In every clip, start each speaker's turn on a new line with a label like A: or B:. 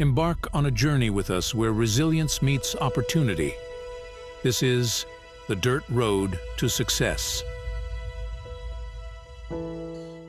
A: Embark on a journey with us where resilience meets opportunity. This is the Dirt Road to Success.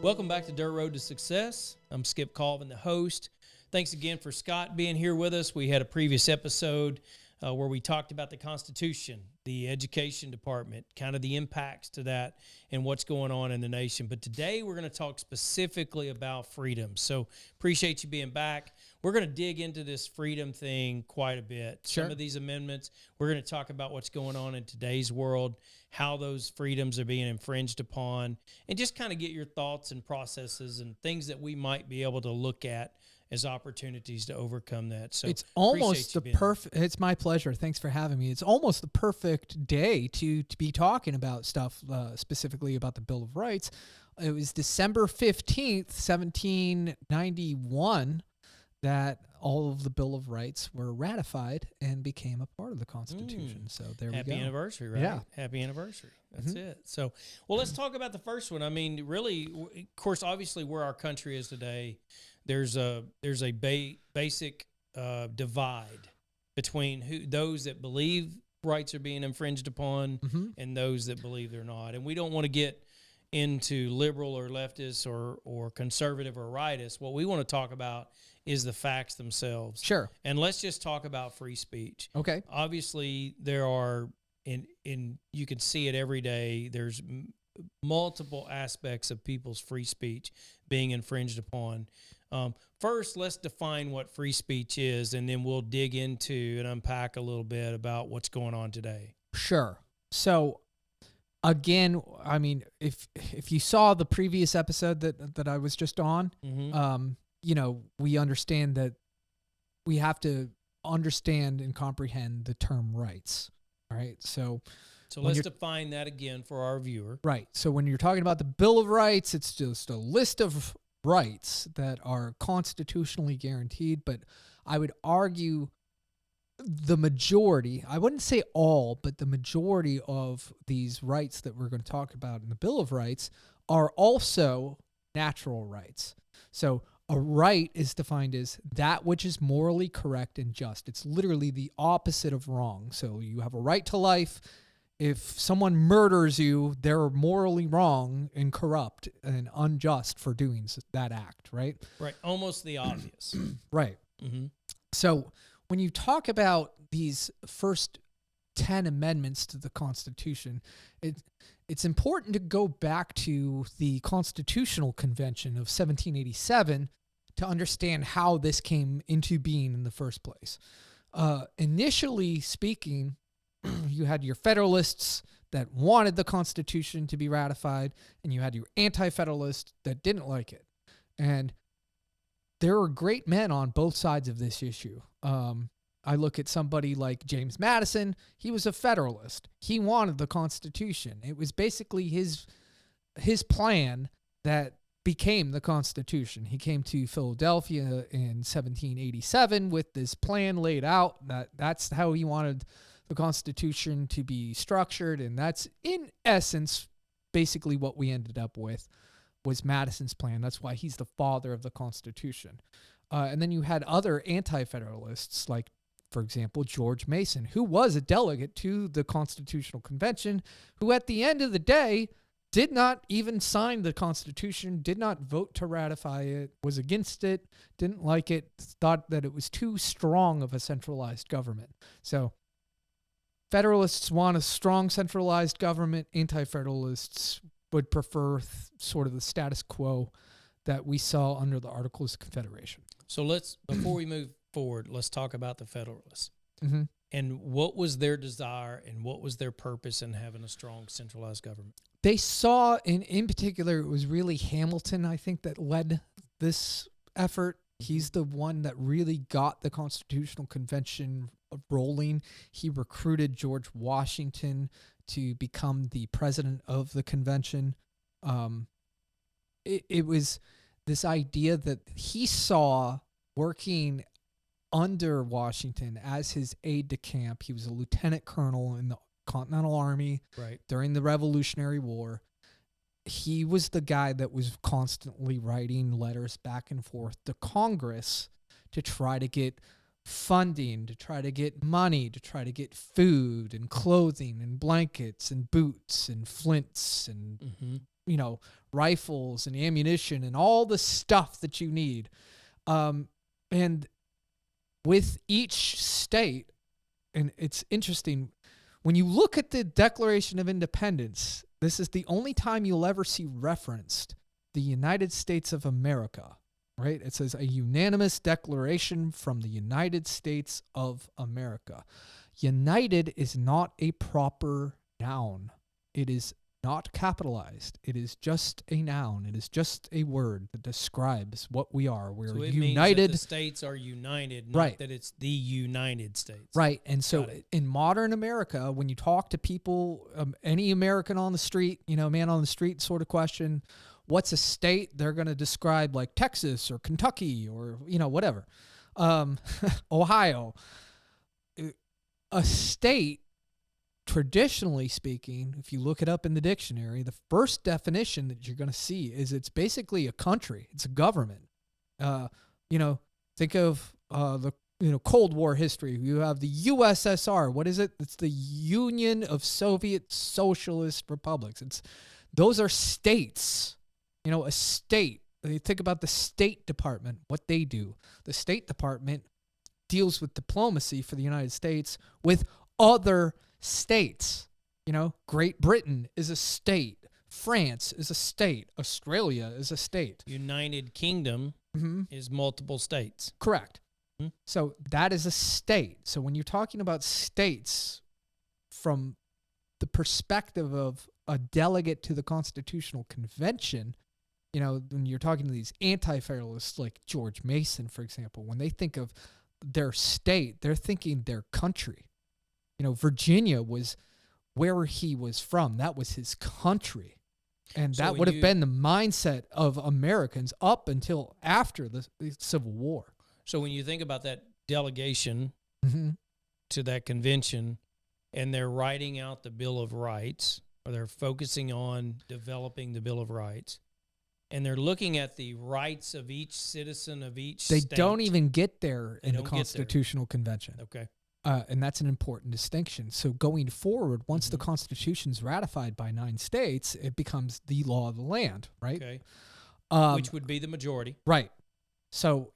B: Welcome back to Dirt Road to Success. I'm Skip Colvin, the host. Thanks again for Scott being here with us. We had a previous episode where we talked about the Constitution, the education department, kind of the impacts to that and what's going on in the nation. But today we're going to talk specifically about freedom. So appreciate you being back. We're going to dig into this freedom thing quite a bit.
C: Sure.
B: Some of these amendments, we're going to talk about what's going on in today's world, how those freedoms are being infringed upon, and just kind of get your thoughts and processes and things that we might be able to look at as opportunities to overcome that. So
C: it's almost the perfect. It's my pleasure. Thanks for having me. It's almost the perfect day to be talking about stuff, specifically about the Bill of Rights. It was December 15th, 1791, that all of the Bill of Rights were ratified and became a part of the Constitution. So there we go.
B: Happy anniversary, right?
C: Yeah.
B: Happy anniversary. That's it. So, well, let's talk about the first one. I mean, really, of course, obviously where our country is today, there's a basic divide between those that believe rights are being infringed upon and those that believe they're not. And we don't want to get into liberal or leftist or conservative or rightist. What we want to talk about is the facts themselves.
C: Sure.
B: And let's just talk about free speech.
C: Okay.
B: Obviously, there are, in you can see it every day, there's multiple aspects of people's free speech being infringed upon. First, let's define what free speech is, and then we'll dig into and unpack a little bit about what's going on today.
C: Sure. So, again, I mean, if you saw the previous episode that I was just on, we understand that we have to understand and comprehend the term rights. All right. So
B: let's define that again for our viewer.
C: Right. So when you're talking about the Bill of Rights, it's just a list of rights that are constitutionally guaranteed. But I would argue the majority, I wouldn't say all, but the majority of these rights that we're going to talk about in the Bill of Rights are also natural rights. So a right is defined as that which is morally correct and just. It's literally the opposite of wrong. So you have a right to life. If someone murders you, they're morally wrong and corrupt and unjust for doing that act, right?
B: Right. Almost the obvious.
C: Right.
B: Mm-hmm.
C: So when you talk about these first 10 amendments to the Constitution, it's important to go back to the Constitutional Convention of 1787 to understand how this came into being in the first place. Initially speaking, you had your Federalists that wanted the Constitution to be ratified, and you had your Anti-Federalists that didn't like it. And there were great men on both sides of this issue. I look at somebody like James Madison. He was a Federalist. He wanted the Constitution. It was basically his plan that became the Constitution. He came to Philadelphia in 1787 with this plan laid out. That's how he wanted the Constitution to be structured, and that's in essence basically what we ended up with was Madison's plan. That's why he's the father of the Constitution. And then you had other anti-federalists like, for example, George Mason, who was a delegate to the Constitutional Convention, who at the end of the day did not even sign the Constitution, did not vote to ratify it, was against it, didn't like it, thought that it was too strong of a centralized government. So Federalists want a strong centralized government. Anti-Federalists would prefer sort of the status quo that we saw under the Articles of Confederation.
B: So before we move forward, let's talk about the Federalists.
C: Mm-hmm.
B: And what was their desire and what was their purpose in having a strong centralized government?
C: They saw, in particular, it was really Hamilton, I think, that led this effort. He's the one that really got the Constitutional Convention rolling. He recruited George Washington to become the president of the convention. It was this idea that he saw working under Washington as his aide-de-camp. He was a lieutenant colonel in the Continental Army during the Revolutionary War. He was the guy that was constantly writing letters back and forth to Congress to try to get funding, to try to get money, to try to get food and clothing and blankets and boots and flints and, rifles and ammunition and all the stuff that you need. And with each state, and it's interesting, when you look at the Declaration of Independence, this is the only time you'll ever see referenced the United States of America, right? It says a unanimous declaration from the United States of America. United is not a proper noun. It is not capitalized. It is just a noun. It is just a word that describes what we are. We're
B: so it
C: united.
B: Means that the states are united, not
C: right.
B: that it's the United States.
C: Right. And so in modern America, when you talk to people, any American on the street, man on the street sort of question, what's a state? They're going to describe like Texas or Kentucky or, whatever. Ohio. A state, traditionally speaking, if you look it up in the dictionary, the first definition that you're going to see is it's basically a country. It's a government. Think of the Cold War history. You have the USSR. What is it? It's the Union of Soviet Socialist Republics. Those are states. A state. You think about the State Department, what they do. The State Department deals with diplomacy for the United States with other states. Great Britain is a state. France is a state. Australia is a state.
B: United Kingdom is multiple states.
C: Correct. So that is a state. So when you're talking about states from the perspective of a delegate to the Constitutional Convention, when you're talking to these anti-federalists like George Mason, for example, when they think of their state, they're thinking their country. Virginia was where he was from. That was his country. And that would have been the mindset of Americans up until after the Civil War.
B: So when you think about that delegation to that convention and they're writing out the Bill of Rights, or they're focusing on developing the Bill of Rights, and they're looking at the rights of each citizen of each state.
C: They don't even get there in the Constitutional Convention.
B: Okay.
C: And that's an important distinction. So going forward, once the Constitution's ratified by 9 states, it becomes the law of the land, right?
B: Okay. Which would be the majority.
C: Right. So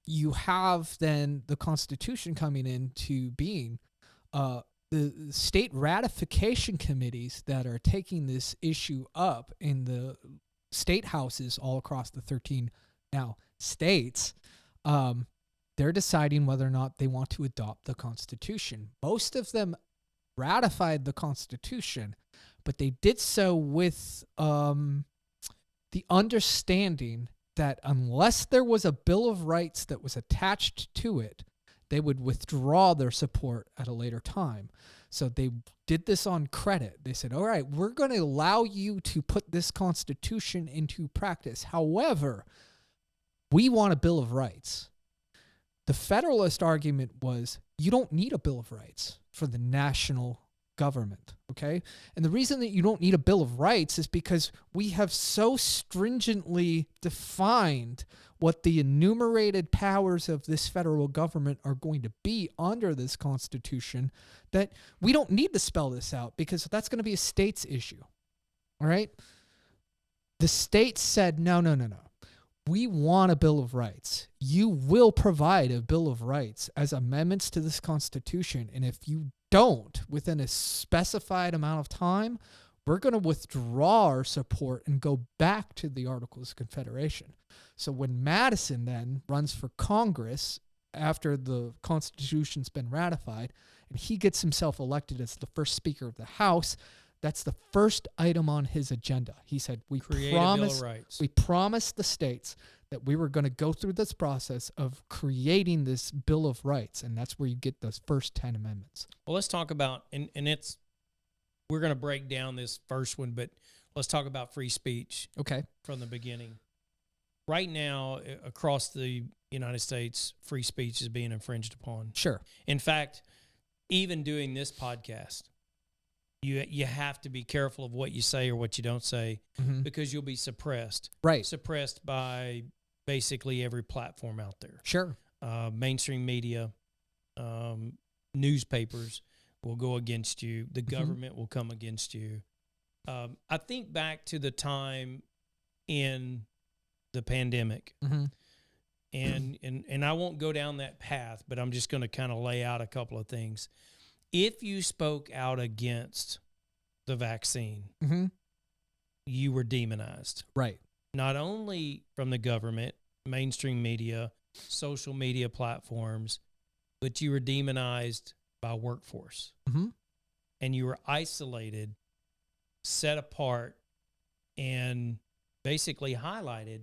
C: you have then the Constitution coming into being. The state ratification committees that are taking this issue up in the state houses all across the 13 now states, they're deciding whether or not they want to adopt the Constitution. Most of them ratified the Constitution, but they did so with the understanding that unless there was a Bill of Rights that was attached to it, they would withdraw their support at a later time. So they did this on credit. They said, all right, we're going to allow you to put this Constitution into practice. However, we want a Bill of Rights. The Federalist argument was you don't need a Bill of Rights for the national government, okay? And the reason that you don't need a Bill of Rights is because we have so stringently defined what the enumerated powers of this federal government are going to be under this Constitution that we don't need to spell this out because that's going to be a state's issue, all right? The states said, no. We want a Bill of Rights. You will provide a Bill of Rights as amendments to this Constitution. And if you don't, within a specified amount of time, we're going to withdraw our support and go back to the Articles of Confederation. So when Madison then runs for Congress after the Constitution's been ratified, and he gets himself elected as the first Speaker of the House, that's the first item on his agenda. He said, we promised the states that we were going to go through this process of creating this Bill of Rights, and that's where you get those first 10 amendments.
B: Well, let's talk about, and we're going to break down this first one, but let's talk about free speech.
C: Okay.
B: From the beginning. Right now, across the United States, free speech is being infringed upon.
C: Sure.
B: In fact, even doing this podcast, you have to be careful of what you say or what you don't say because you'll be suppressed.
C: Right.
B: Suppressed by basically every platform out there.
C: Sure.
B: mainstream media, newspapers will go against you. The government will come against you. I think back to the time in the pandemic, and I won't go down that path, but I'm just going to kind of lay out a couple of things. If you spoke out against the vaccine, you were demonized.
C: Right.
B: Not only from the government, mainstream media, social media platforms, but you were demonized by workforce. And you were isolated, set apart, and basically highlighted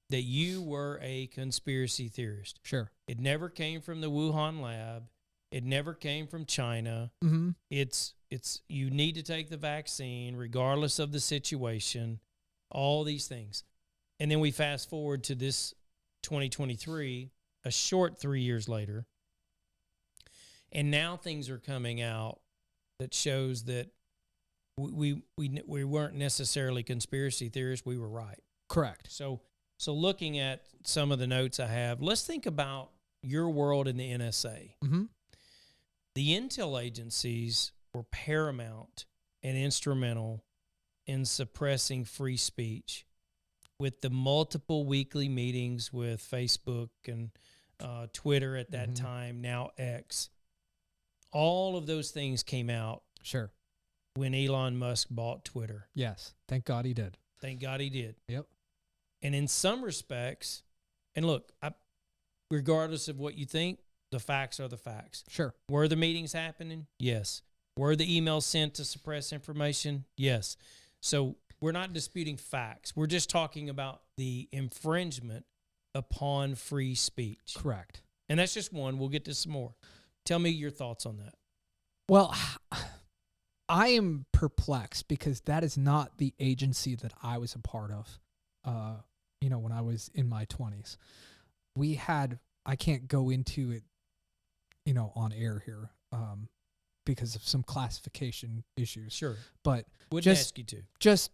B: that you were a conspiracy theorist.
C: Sure.
B: It never came from the Wuhan lab. It never came from China. It's you need to take the vaccine regardless of the situation, all these things. And then we fast forward to this 2023, a short 3 years later, and now things are coming out that shows that we weren't necessarily conspiracy theorists. We were right.
C: Correct.
B: So looking at some of the notes I have, let's think about your world in the NSA. The intel agencies were paramount and instrumental in suppressing free speech with the multiple weekly meetings with Facebook and Twitter at that time, now X. All of those things came out
C: Sure.
B: when Elon Musk bought Twitter.
C: Yes. Thank God he did.
B: Thank God he did.
C: Yep.
B: And in some respects, and look, regardless of what you think, the facts are the facts.
C: Sure.
B: Were the meetings happening? Yes. Were the emails sent to suppress information? Yes. So we're not disputing facts. We're just talking about the infringement upon free speech.
C: Correct.
B: And that's just one. We'll get to some more. Tell me your thoughts on that.
C: Well, I am perplexed because that is not the agency that I was a part of, when I was in my 20s. I can't go into it, on air here because of some classification issues.
B: Sure.
C: But
B: Wouldn't ask you to.
C: Just,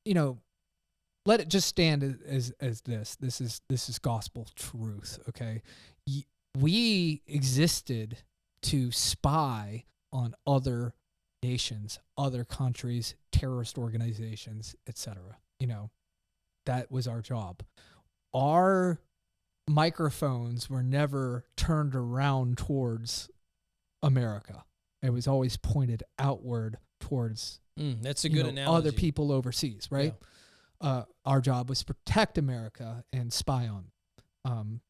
C: let it just stand as this. This is gospel truth, okay? We existed to spy on other nations, other countries, terrorist organizations, etc. That was our job. Our microphones were never turned around towards America. It was always pointed outward towards
B: that's a good analogy.
C: Other people overseas, right? Yeah. Our job was to protect America and spy on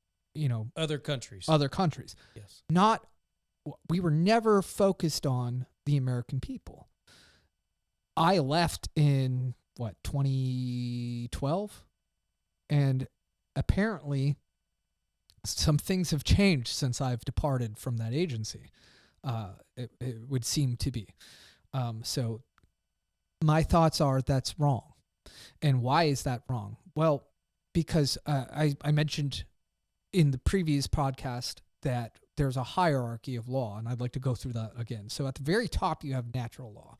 B: other countries.
C: Yes. We were never focused on the American people. I left in 2012, and apparently some things have changed since I've departed from that agency. It would seem to be. So my thoughts are that's wrong. And why is that wrong? Well, because I mentioned in the previous podcast that there's a hierarchy of law, and I'd like to go through that again. So at the very top, you have natural law,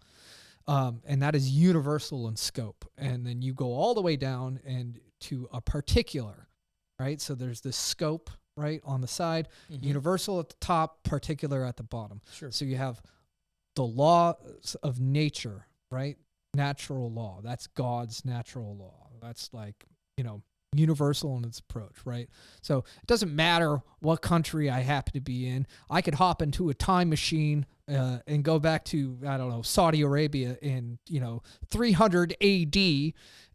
C: and that is universal in scope. And then you go all the way down and to a particular, right? So there's this scope, right, on the side, universal at the top, particular at the bottom.
B: Sure.
C: So you have the laws of nature, right? Natural law. That's God's natural law. That's universal in its approach, right? So it doesn't matter what country I happen to be in. I could hop into a time machine and go back to, Saudi Arabia in, 300 AD.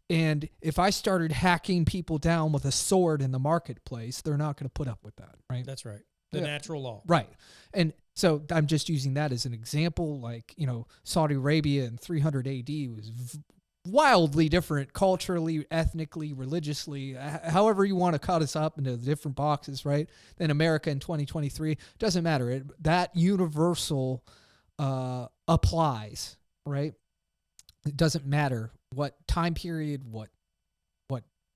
C: And if I started hacking people down with a sword in the marketplace, they're not going to put up with that, right?
B: That's right. The natural law.
C: Right. And so I'm just using that as an example. Saudi Arabia in 300 AD was wildly different culturally, ethnically, religiously, however you want to cut us up into the different boxes, right? Than America in 2023. Doesn't matter. That universal applies, right? It doesn't matter what time period, what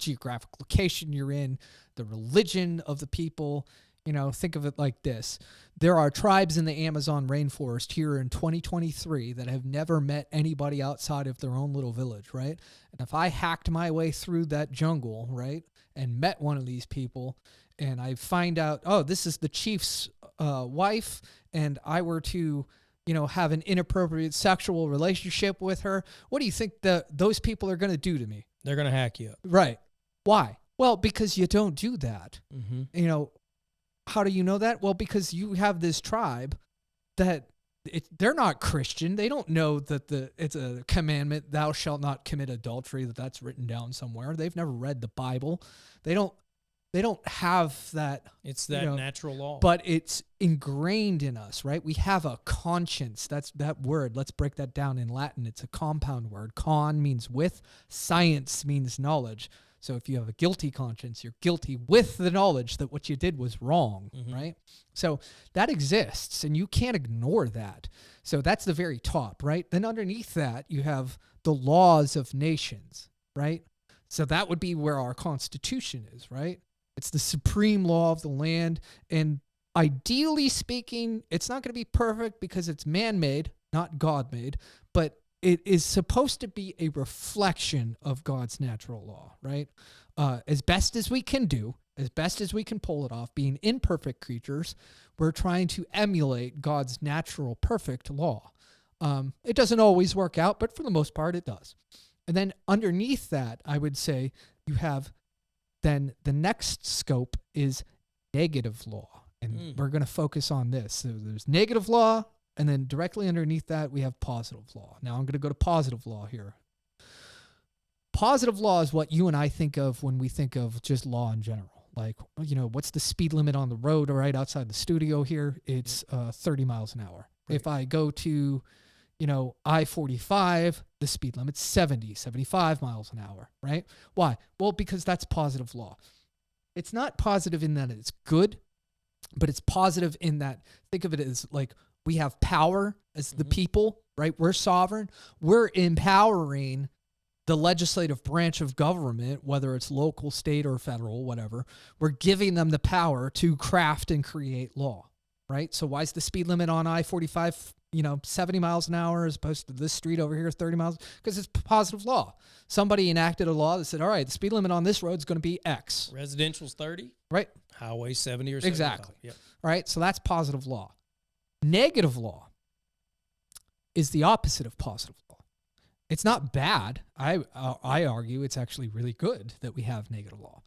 C: geographic location you're in, the religion of the people. Think of it like this. There are tribes in the Amazon rainforest here in 2023 that have never met anybody outside of their own little village, right? And if I hacked my way through that jungle, right, and met one of these people and I find out, oh, this is the chief's wife, and I were to, have an inappropriate sexual relationship with her, what do you think those people are going to do to me?
B: They're going to hack you up.
C: Right. Why? Well, because you don't do that.
B: Mm-hmm.
C: How do you know that? Well, because you have this tribe that they're not Christian. They don't know that it's a commandment, thou shalt not commit adultery, that's written down somewhere. They've never read the Bible. They don't have that.
B: It's that natural law.
C: But it's ingrained in us, right? We have a conscience. That's that word. Let's break that down in Latin. It's a compound word. Con means with, science means knowledge. So if you have a guilty conscience, you're guilty with the knowledge that what you did was wrong, right? So that exists, and you can't ignore that. So that's the very top, right? Then underneath that, you have the laws of nations, right? So that would be where our Constitution is, right? It's the supreme law of the land. And ideally speaking, it's not going to be perfect because it's man-made, not God-made, but it is supposed to be a reflection of God's natural law, right? As best as we can do, as best as we can pull it off, being imperfect creatures, we're trying to emulate God's natural perfect law. It doesn't always work out, but for the most part, it does. And then underneath that, I would say you have then the next scope is negative law. And we're going to focus on this. So there's negative law, and then directly underneath that, we have positive law. Now I'm going to go to positive law here. Positive law is what you and I think of when we think of just law in general. Like, what's the speed limit on the road right outside the studio here? It's 30 miles an hour. Right. If I go to, I-45, the speed limit's 75 miles an hour, right? Why? Well, because that's positive law. It's not positive in that it's good, but it's positive in that, think of it as like, we have power as the people, right? We're sovereign. We're empowering the legislative branch of government, whether it's local, state, or federal, whatever. We're giving them the power to craft and create law, right? So why is the speed limit on I-45, 70 miles an hour as opposed to this street over here, 30 miles? Because it's positive law. Somebody enacted a law that said, all right, the speed limit on this road is going to be X.
B: Residential's 30.
C: Right.
B: Highway 70 or 75.
C: Exactly.
B: Yep.
C: All right, so that's positive law. Negative law is the opposite of positive law. It's not bad. I argue it's actually really good that we have negative law.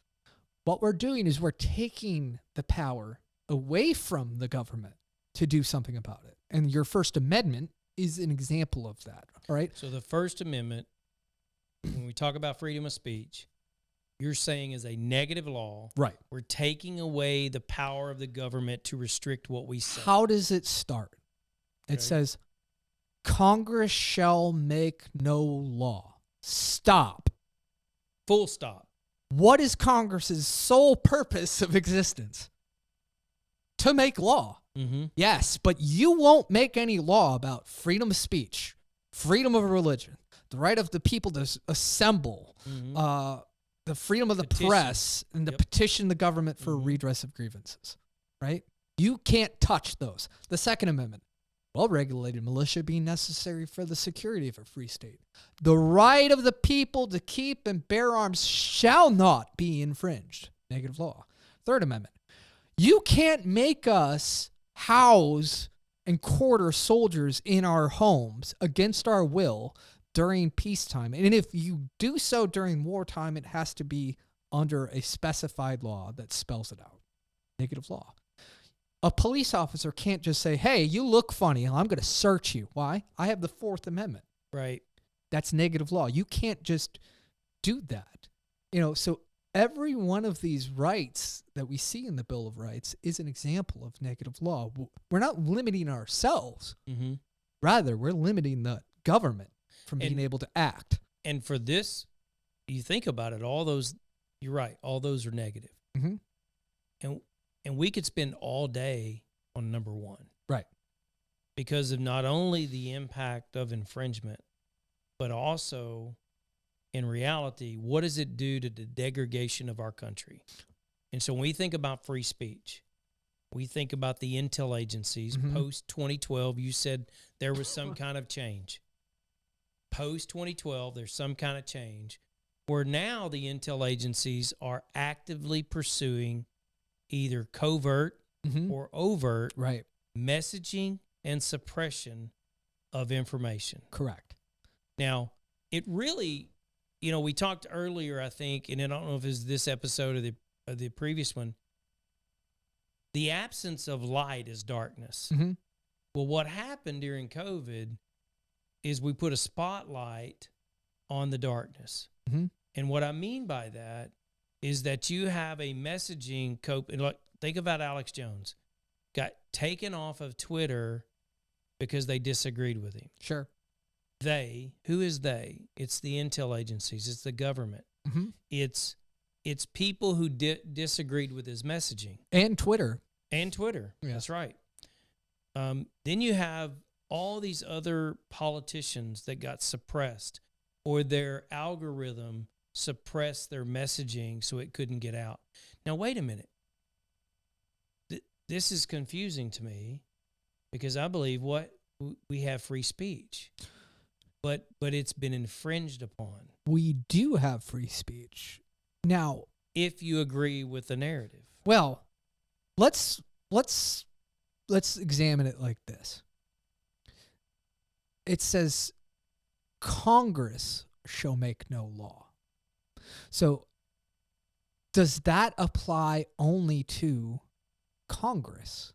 C: What we're doing is we're taking the power away from the government to do something about it. And your First Amendment is an example of that, all right?
B: So the First Amendment, when we talk about freedom of speech, you're saying is a negative law.
C: Right.
B: We're taking away the power of the government to restrict what we say.
C: How does it start? It says, Congress shall make no law. Stop.
B: Full stop.
C: What is Congress's sole purpose of existence? To make law. Yes, but you won't make any law about freedom of speech, freedom of religion, the right of the people to assemble, the freedom of the press, and to petition the government for redress of grievances, right? You can't touch those. The Second Amendment, well-regulated militia being necessary for the security of a free state. The right of the people to keep and bear arms shall not be infringed. Negative law. Third Amendment, you can't make us house and quarter soldiers in our homes against our will during peacetime. And if you do so during wartime, it has to be under a specified law that spells it out. Negative law. A police officer can't just say, hey, you look funny, I'm going to search you. Why? I have the Fourth Amendment.
B: Right.
C: That's negative law. You can't just do that. So every one of these rights that we see in the Bill of Rights is an example of negative law. We're not limiting ourselves. Rather, we're limiting the government from being able to act.
B: And for this, you think about it, all those, you're right, all those are negative. And we could spend all day on number one.
C: Right.
B: Because of not only the impact of infringement, but also, in reality, what does it do to the degradation of our country? And so when we think about free speech, we think about the intel agencies. Post-2012, you said there was some kind of change. Post-2012, there's some kind of change where now the intel agencies are actively pursuing either covert or overt
C: Right.
B: messaging and suppression of information.
C: Correct.
B: Now, it really, we talked earlier, I think, and I don't know if it's this episode or the previous one. The absence of light is darkness.
C: Mm-hmm.
B: Well, what happened during COVID is we put a spotlight on the darkness.
C: Mm-hmm.
B: And what I mean by that is that you have a messaging think about Alex Jones. Got taken off of Twitter because they disagreed with him.
C: Sure.
B: Who is they? It's the intel agencies. It's the government.
C: Mm-hmm.
B: It's people who disagreed with his messaging.
C: And Twitter.
B: Yeah. That's right. Then you have all these other politicians that got suppressed, or their algorithm suppressed their messaging so it couldn't get out. Now, wait a minute. This is confusing to me because I believe we have free speech, but it's been infringed upon.
C: We do have free speech. Now,
B: if you agree with the narrative.
C: Well, let's examine it like this. It says Congress shall make no law. So does that apply only to Congress?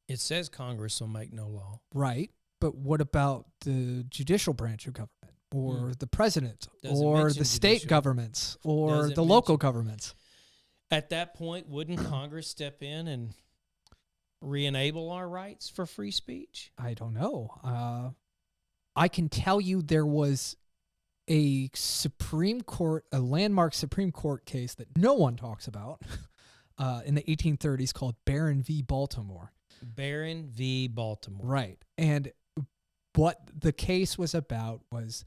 B: It says Congress will make no law.
C: Right. But what about the judicial branch of government, or the president, or the state governments, or the local governments?
B: At that point, wouldn't Congress step in and re-enable our rights for free speech?
C: I don't know. I can tell you there was a landmark Supreme Court case that no one talks about in the 1830s called Barron v. Baltimore.
B: Barron v. Baltimore.
C: Right. And what the case was about was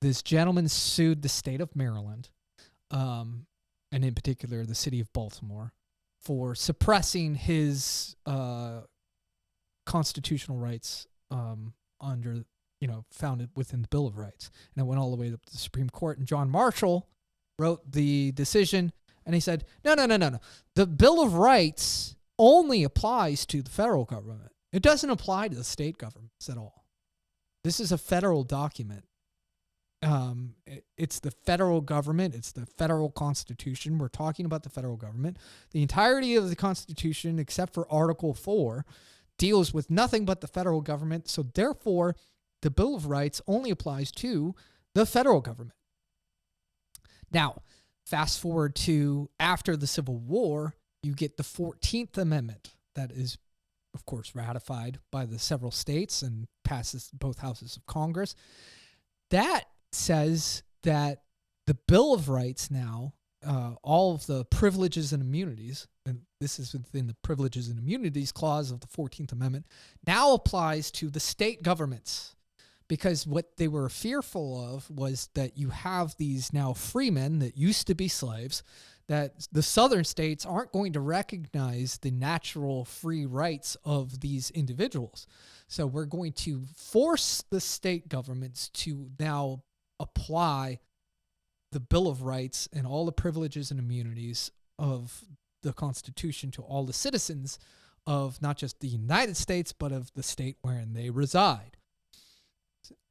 C: this gentleman sued the state of Maryland, and in particular the city of Baltimore, for suppressing his constitutional rights founded within the Bill of Rights. And it went all the way up to the Supreme Court. And John Marshall wrote the decision, and he said, no. The Bill of Rights only applies to the federal government. It doesn't apply to the state governments at all. This is a federal document. It's the federal government. It's the federal Constitution. We're talking about the federal government. The entirety of the Constitution, except for Article 4, deals with nothing but the federal government. So therefore, the Bill of Rights only applies to the federal government. Now, fast forward to after the Civil War, you get the 14th Amendment that is, of course, ratified by the several states and passes both houses of Congress. That says that the Bill of Rights now, all of the privileges and immunities, and this is within the privileges and immunities clause of the 14th Amendment, now applies to the state governments. Because what they were fearful of was that you have these now freemen that used to be slaves, that the southern states aren't going to recognize the natural free rights of these individuals. So we're going to force the state governments to now apply the Bill of Rights and all the privileges and immunities of the Constitution to all the citizens of not just the United States, but of the state wherein they reside.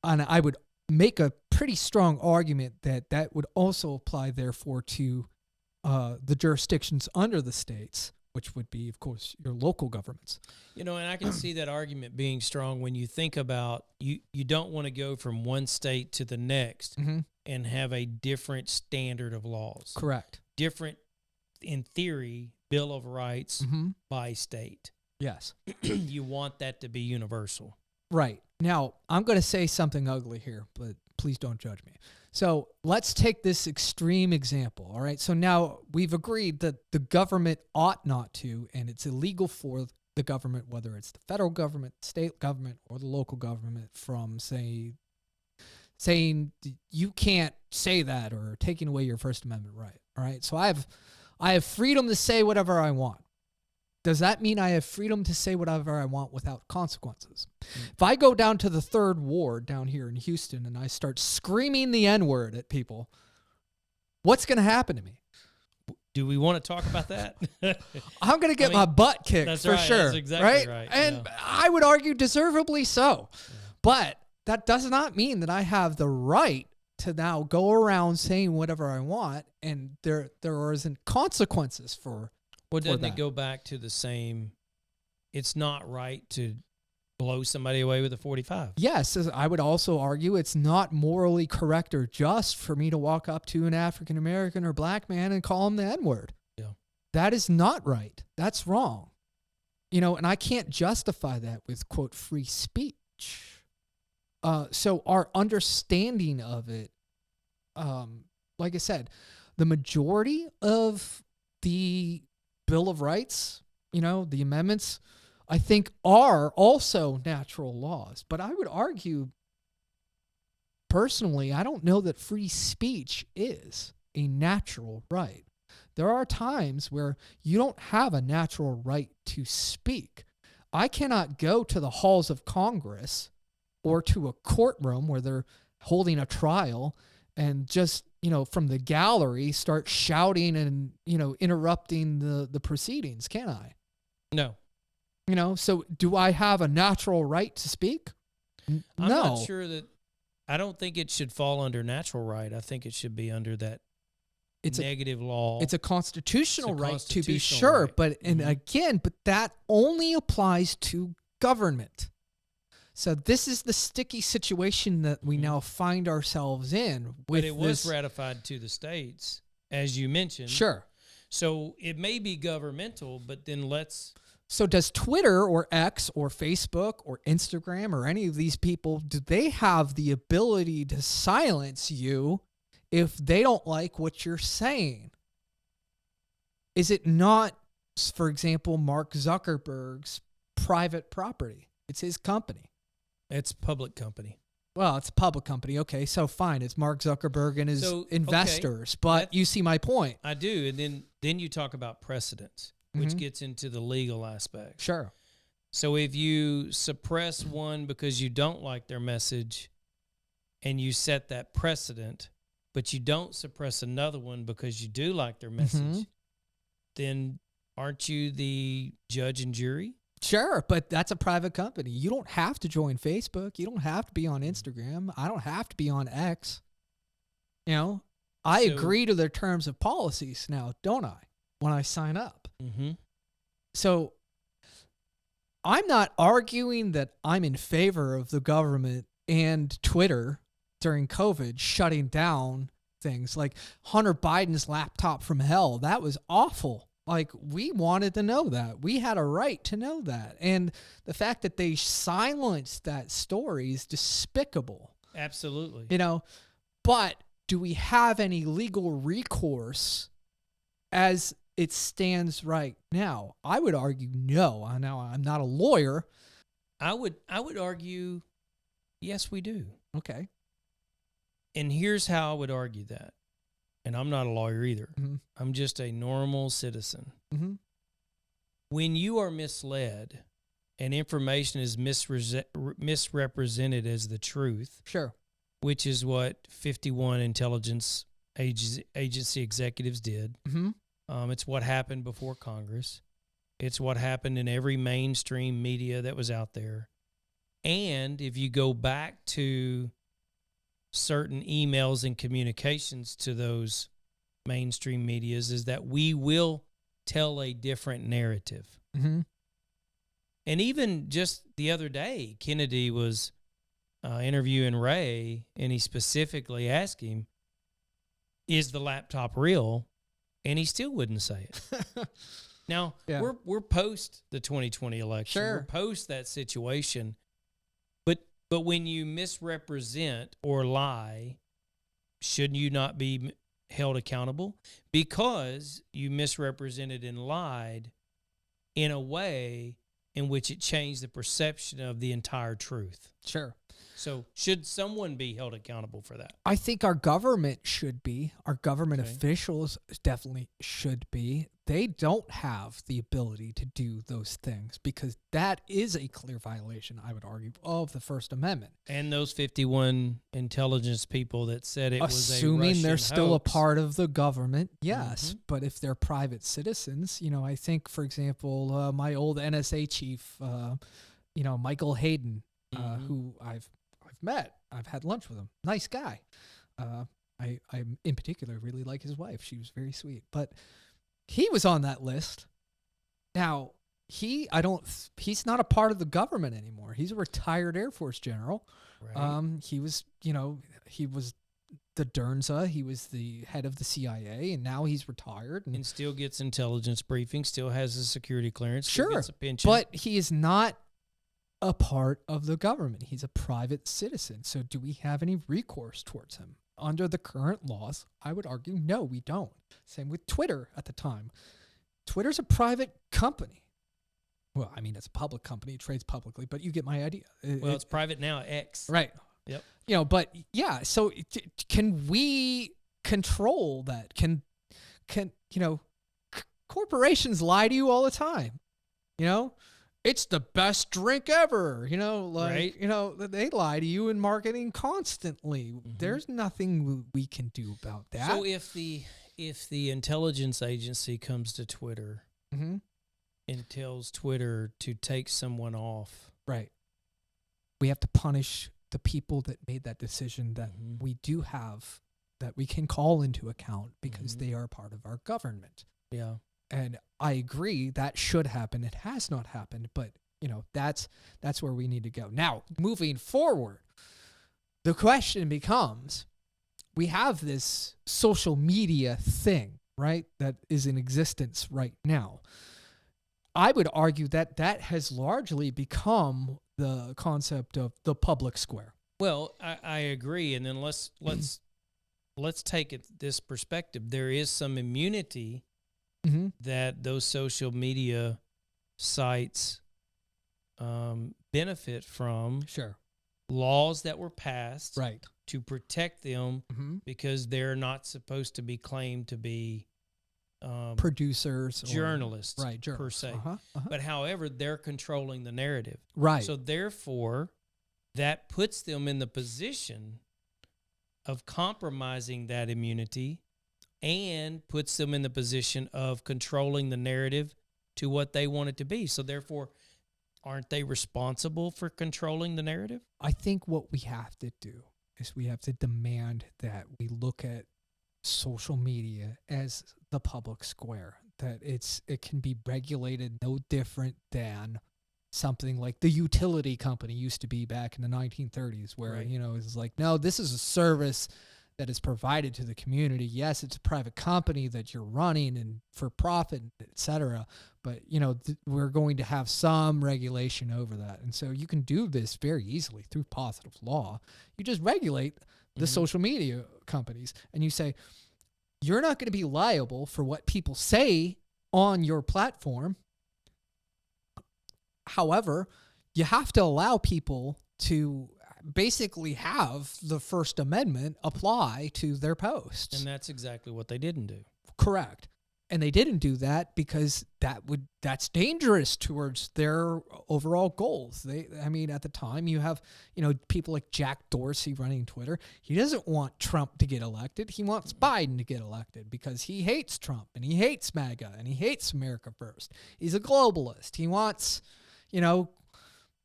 C: And I would make a pretty strong argument that that would also apply, therefore, to the jurisdictions under the states, which would be, of course, your local governments.
B: And I can see that argument being strong when you think about you don't want to go from one state to the next and have a different standard of laws.
C: Correct.
B: Different, in theory, Bill of Rights by state.
C: Yes.
B: You want that to be universal.
C: Right. Now, I'm going to say something ugly here, but please don't judge me. So let's take this extreme example, all right? So now we've agreed that the government ought not to, and it's illegal for the government, whether it's the federal government, state government, or the local government, from saying you can't say that or taking away your First Amendment right, all right? So I have freedom to say whatever I want. Does that mean I have freedom to say whatever I want without consequences? If I go down to the 3rd Ward down here in Houston and I start screaming the N-word at people, what's going to happen to me?
B: Do we want to talk about that?
C: I'm going to get my butt kicked
B: that's
C: for
B: right,
C: sure.
B: that's exactly right,
C: And
B: yeah.
C: I would argue deservedly so.
B: Yeah.
C: But that does not mean that I have the right to now go around saying whatever I want, and there isn't consequences for.
B: Well, doesn't
C: that.
B: it go back to the same? It's not right to blow somebody away with a 45.
C: Yes, as I would also argue it's not morally correct or just for me to walk up to an African American or black man and call him the N-word.
B: Yeah.
C: That is not right. That's wrong. And I can't justify that with, quote, free speech. So our understanding of it, like I said, the majority of the Bill of Rights, the amendments, I think are also natural laws. But I would argue, personally, I don't know that free speech is a natural right. There are times where you don't have a natural right to speak. I cannot go to the halls of Congress or to a courtroom where they're holding a trial and just, from the gallery start shouting and, interrupting the proceedings, can I?
B: No.
C: So do I have a natural right to speak?
B: I'm
C: No.
B: not sure that. I don't think it should fall under natural right. I think it should be under that negative law.
C: It's a constitutional
B: It's a
C: right to be
B: constitutional
C: sure,
B: right.
C: but but that only applies to government. So this is the sticky situation that we now find ourselves in.
B: But it was ratified to the states, as you mentioned.
C: Sure.
B: So it may be governmental, but then
C: So does Twitter or X or Facebook or Instagram or any of these people, do they have the ability to silence you if they don't like what you're saying? Is it not, for example, Mark Zuckerberg's private property? It's his company.
B: It's public company.
C: Well, it's a public company. Okay, so fine. It's Mark Zuckerberg and his investors.
B: Okay.
C: But you see my point.
B: I do. And then you talk about precedents, which gets into the legal aspect.
C: Sure.
B: So if you suppress one because you don't like their message and you set that precedent, but you don't suppress another one because you do like their message, then aren't you the judge and jury?
C: Sure, but that's a private company. You don't have to join Facebook. You don't have to be on Instagram. I don't have to be on X. I agree to their terms of policies now, don't I, when I sign up?
B: Mm-hmm.
C: So I'm not arguing that I'm in favor of the government and Twitter during COVID shutting down things like Hunter Biden's laptop from hell. That was awful. Like, we wanted to know that. We had a right to know that. And the fact that they silenced that story is despicable.
B: Absolutely.
C: But do we have any legal recourse as it stands right now? I would argue no. Now, I'm not a lawyer.
B: I would argue, yes, we do.
C: Okay.
B: And here's how I would argue that. And I'm not a lawyer either.
C: Mm-hmm.
B: I'm just a normal citizen.
C: Mm-hmm.
B: When you are misled and information is misrepresented as the truth,
C: Sure,
B: which is what 51 intelligence agency executives did.
C: Mm-hmm.
B: It's what happened before Congress. It's what happened in every mainstream media that was out there. And if you go back to certain emails and communications to those mainstream medias, is that we will tell a different narrative.
C: Mm-hmm.
B: And even just the other day, Kennedy was interviewing Ray, and he specifically asked him, is the laptop real? And he still wouldn't say it. Now, we're post the 2020 election.
C: Sure.
B: We're post that situation. But when you misrepresent or lie, should you not be held accountable? Because you misrepresented and lied in a way in which it changed the perception of the entire truth.
C: Sure.
B: So should someone be held accountable for that?
C: I think our government should be. Our government officials definitely should be. they don't have the ability to do those things because that is a clear violation, I would argue, of the First Amendment.
B: And those 51 intelligence people that said it was a
C: Assuming
B: Russian
C: they're still a
B: hoax.
C: part of the government, yes. But if they're private citizens, I think, for example, my old NSA chief, Michael Hayden, who I've met, I've had lunch with him. Nice guy. I in particular really like his wife. She was very sweet. But he was on that list. Now, he's not a part of the government anymore. He's a retired Air Force general.
B: Right.
C: He was the Dernza. He was the head of the CIA, and now he's retired.
B: And still gets intelligence briefings, still has a security clearance, still
C: Sure,
B: gets a pension.
C: but he is not a part of the government. He's a private citizen. So do we have any recourse towards him? Under the current laws, I would argue, no, we don't. Same with Twitter at the time. Twitter's a private company. Well, I mean, it's a public company. It trades publicly, but you get my idea.
B: It's private now, X.
C: Right.
B: Yep.
C: But yeah, so can we control that? Can corporations lie to you all the time? It's the best drink ever,
B: Right.
C: They lie to you in marketing constantly. There's nothing we can do about that.
B: So if the intelligence agency comes to Twitter and tells Twitter to take someone off,
C: right, we have to punish the people that made that decision that we do have, that we can call into account because they are part of our government.
B: yeah,
C: And I agree that should happen. It has not happened, but that's where we need to go. Now, moving forward, the question becomes, we have this social media thing, right, that is in existence right now. I would argue that has largely become the concept of the public square.
B: Well, I agree, and then let's take it this perspective. There is some immunity that those social media sites benefit from.
C: Sure.
B: Laws that were passed
C: Right.
B: to protect them because they're not supposed to be claimed to be
C: Producers.
B: journalists,
C: Right.
B: per se. But however, they're controlling the narrative.
C: Right.
B: So therefore, that puts them in the position of compromising that immunity and puts them in the position of controlling the narrative to what they want it to be. So therefore, aren't they responsible for controlling the narrative?
C: I think what we have to do is we have to demand that we look at social media as the public square, that it can be regulated no different than something like the utility company used to be back in the 1930s, where,
B: Right.
C: It's like, no, this is a service that is provided to the community. Yes, it's a private company that you're running and for profit, et cetera. But, we're going to have some regulation over that. And so you can do this very easily through positive law. You just regulate the social media companies and you say, you're not going to be liable for what people say on your platform. However, you have to allow people to basically have the First Amendment apply to their posts.
B: And that's exactly what they didn't do.
C: Correct. And they didn't do that because that's dangerous towards their overall goals. At the time you have, people like Jack Dorsey running Twitter. He doesn't want Trump to get elected. He wants Biden to get elected because he hates Trump and he hates MAGA and he hates America First. He's a globalist. He wants,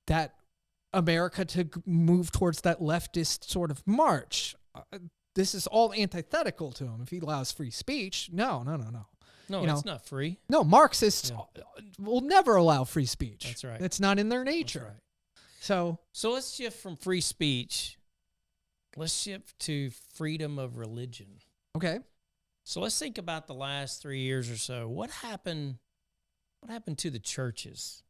C: that America to move towards that leftist sort of march. This is all antithetical to him. If he allows free speech, no.
B: No, it's not free.
C: No, Marxists will never allow free speech.
B: That's right.
C: It's not in their nature.
B: That's right.
C: So
B: let's shift from free speech. Let's shift to freedom of religion.
C: okay.
B: So let's think about the last 3 years or so. What happened to the churches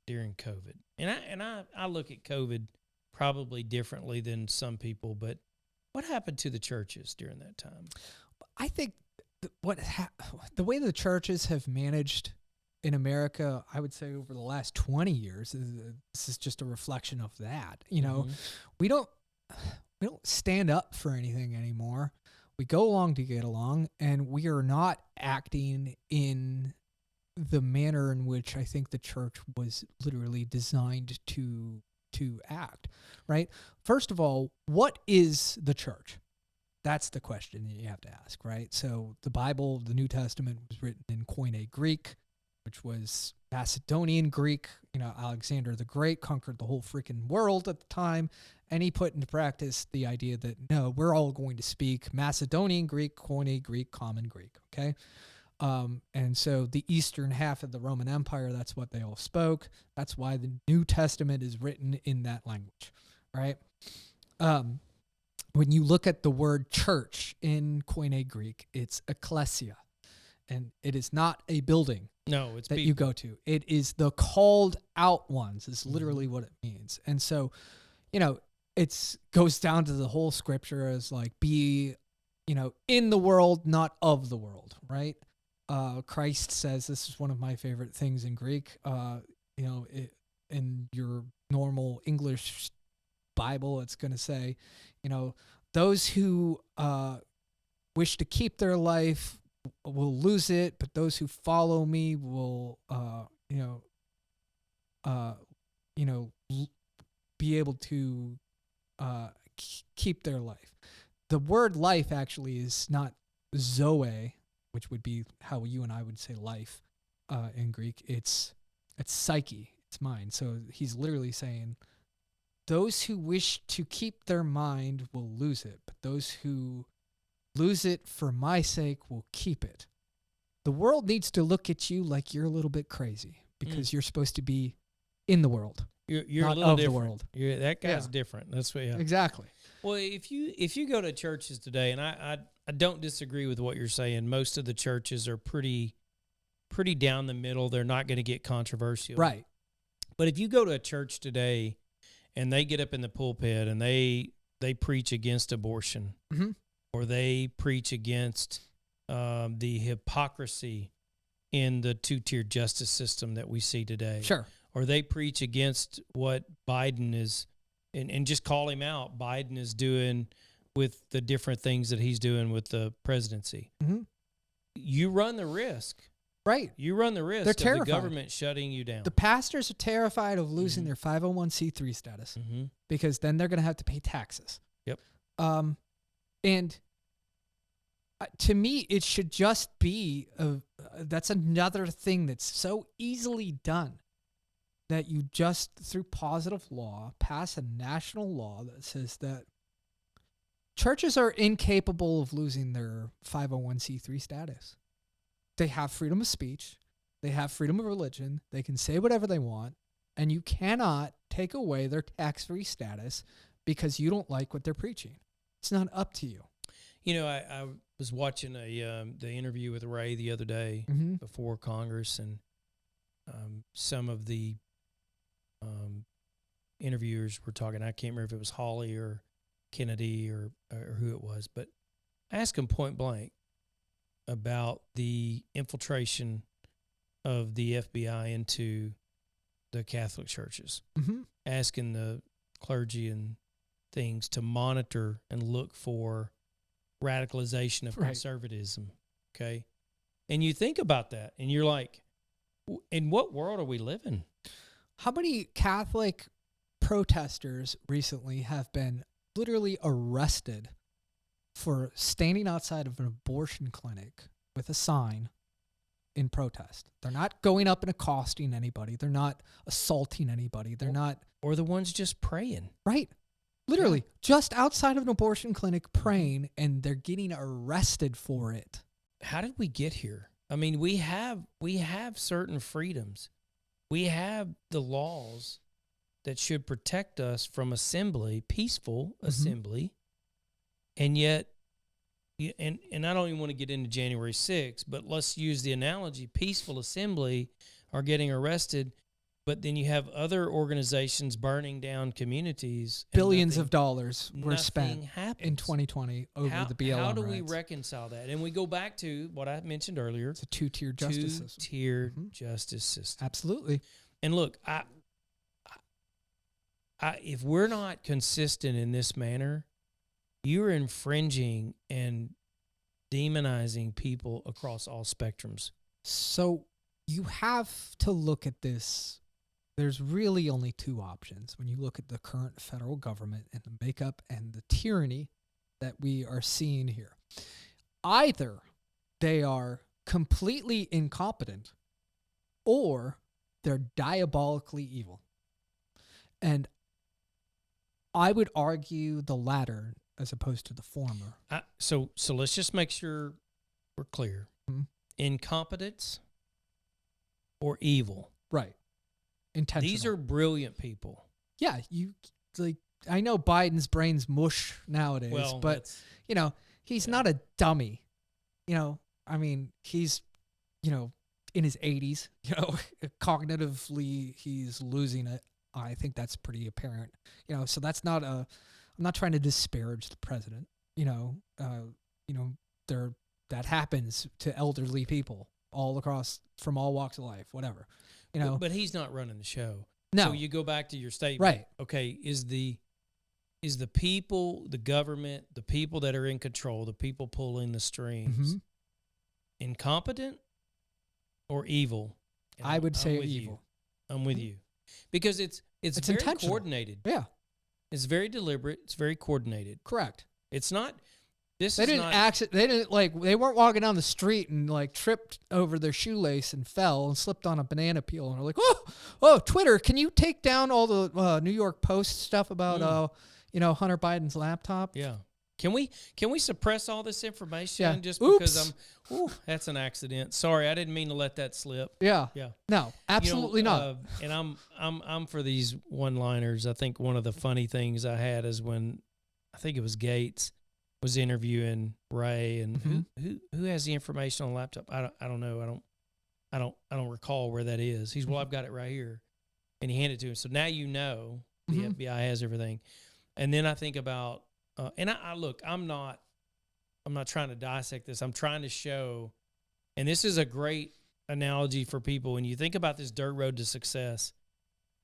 B: during COVID? And I look at COVID probably differently than some people, but what happened to the churches during that time?
C: I think the way the churches have managed in America, I would say over the last 20 years, this is just a reflection of that. We don't stand up for anything anymore. We go along to get along, and we are not acting in the manner in which I think the church was literally designed to act, right? First of all, what is the church? That's the question that you have to ask, right? So the Bible, the New Testament, was written in Koine Greek, which was Macedonian Greek. Alexander the Great conquered the whole freaking world at the time, and he put into practice the idea that, no, we're all going to speak Macedonian Greek, Koine Greek, Common Greek, okay? And so the eastern half of the Roman Empire, that's what they all spoke. That's why the New Testament is written in that language, right? When you look at the word church in Koine Greek, it's ekklesia, and it is not a building.
B: No, it's
C: that
B: people.
C: You go to. It is the called out ones. Is literally what it means. And so, it goes down to the whole scripture as like be, in the world, not of the world, right? Christ says, this is one of my favorite things in Greek. In your normal English Bible, it's going to say, those who wish to keep their life will lose it, but those who follow me will, be able to keep their life. The word life actually is not zoe, which would be how you and I would say life in Greek. It's psyche. It's mind. So he's literally saying, those who wish to keep their mind will lose it, but those who lose it for my sake will keep it. The world needs to look at you like you're a little bit crazy because you're supposed to be in the world.
B: You're
C: not
B: a little
C: of
B: different.
C: the world.
B: That guy's different. That's what. Yeah.
C: Exactly.
B: Well, if you go to churches today, and I don't disagree with what you're saying. Most of the churches are pretty down the middle. They're not going to get controversial,
C: Right?
B: But if you go to a church today, and they get up in the pulpit and they preach against abortion, or they preach against the hypocrisy in the two-tier justice system that we see today.
C: Sure.
B: Or they preach against what Biden is, and just call him out, Biden is doing with the different things that he's doing with the presidency. You run the risk.
C: Right.
B: You run the risk
C: They're
B: of
C: terrified.
B: the government shutting you down.
C: The pastors are terrified of losing their 501c3 status because then they're going to have to pay taxes.
B: Yep.
C: And to me, it should just be that's another thing that's so easily done that you just, through positive law, pass a national law that says that churches are incapable of losing their 501c3 status. They have freedom of speech. They have freedom of religion. They can say whatever they want. And you cannot take away their tax-free status because you don't like what they're preaching. It's not up to you.
B: I was watching the interview with Ray the other day before Congress, and some of the interviewers were talking. I can't remember if it was Hawley or Kennedy or who it was, but I asked him point blank about the infiltration of the FBI into the Catholic churches, asking the clergy and things to monitor and look for radicalization of conservatism, okay? And you think about that, and you're like, in what world are we living?
C: How many Catholic protesters recently have been literally arrested for standing outside of an abortion clinic with a sign in protest? They're not going up and accosting anybody. They're not assaulting anybody. They're not...
B: Or the ones just praying.
C: Right. Literally, just outside of an abortion clinic praying, and they're getting arrested for it.
B: How did we get here? I mean, we have certain freedoms. We have the laws that should protect us from assembly, peaceful assembly, and yet, and I don't even want to get into January 6th, but let's use the analogy, peaceful assembly are getting arrested, but then you have other organizations burning down communities.
C: Billions of dollars were spent
B: happens.
C: in 2020 over the BLM
B: How do
C: rights.
B: we reconcile that? And we go back to what I mentioned earlier.
C: It's a two-tier justice system.
B: Two-tier justice system.
C: Absolutely.
B: And look, I if we're not consistent in this manner, you're infringing and demonizing people across all spectrums.
C: So you have to look at this. There's really only two options when you look at the current federal government and the makeup and the tyranny that we are seeing here. Either they are completely incompetent or they're diabolically evil. And I would argue the latter as opposed to the former.
B: So let's just make sure we're clear.
C: Mm-hmm.
B: Incompetence or evil.
C: Right. Intentional.
B: These are brilliant people.
C: Yeah, I know Biden's brain's mush nowadays, but he's not a dummy. I mean, he's in his 80s, cognitively he's losing it. I think that's pretty apparent. So that's not I'm not trying to disparage the president. That happens to elderly people all across from all walks of life, whatever.
B: But he's not running the show.
C: No.
B: So you go back to your statement.
C: Right.
B: Okay, is the people, the government, the people that are in control, the people pulling the strings, incompetent or evil? And
C: I would say
B: with
C: evil.
B: I'm with you. Because it's very
C: intentional.
B: coordinated.
C: Yeah.
B: It's very deliberate. It's very coordinated.
C: Correct.
B: It's not.
C: They weren't walking down the street and tripped over their shoelace and fell and slipped on a banana peel and are like, oh, Twitter, can you take down all the New York Post stuff about Hunter Biden's laptop?
B: Yeah. Can we suppress all this information just
C: Oops.
B: because that's an accident. Sorry, I didn't mean to let that slip.
C: Yeah.
B: Yeah.
C: No, absolutely not.
B: And I'm for these one-liners. I think one of the funny things I had is when I think it was Gates was interviewing Ray and who has the information on the laptop? I don't know. I don't recall where that is. He's I've got it right here. And he handed it to him. So now the FBI has everything. And then I think about and I look, I'm not trying to dissect this. I'm trying to show, and this is a great analogy for people when you think about this dirt road to success.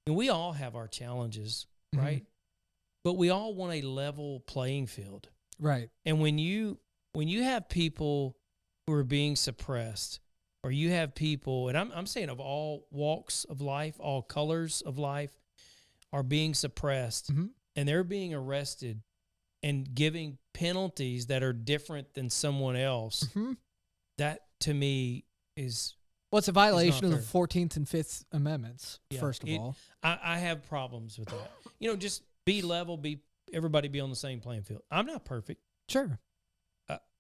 B: And we all have our challenges, right? But we all want a level playing field.
C: Right.
B: And when you have people who are being suppressed, or you have people, and I'm saying of all walks of life, all colors of life, are being suppressed, and they're being arrested and giving penalties that are different than someone else, that to me is
C: it's a violation of the
B: fair.
C: 14th and 5th Amendments, first of all.
B: I have problems with that. Just be level, everybody be on the same playing field. I'm not perfect.
C: Sure.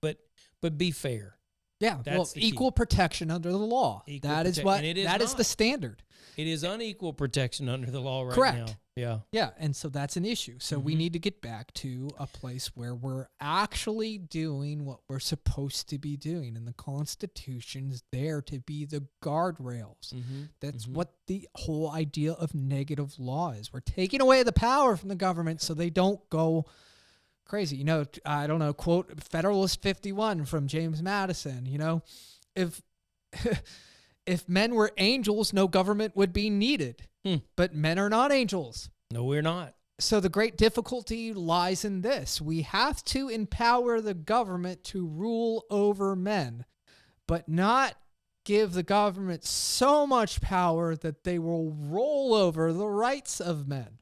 B: But be fair.
C: Yeah.
B: That's the
C: equal protection under the law. That is the standard.
B: It is unequal protection under the law right
C: Correct.
B: now. Yeah.
C: Yeah. And so that's an issue. So we need to get back to a place where we're actually doing what we're supposed to be doing. And the Constitution's there to be the guardrails. That's what the whole idea of negative law is. We're taking away the power from the government so they don't go crazy. I don't know, quote Federalist 51 from James Madison, if men were angels, no government would be needed. But men are not angels.
B: No, we're not.
C: So the great difficulty lies in this. We have to empower the government to rule over men, but not give the government so much power that they will roll over the rights of men.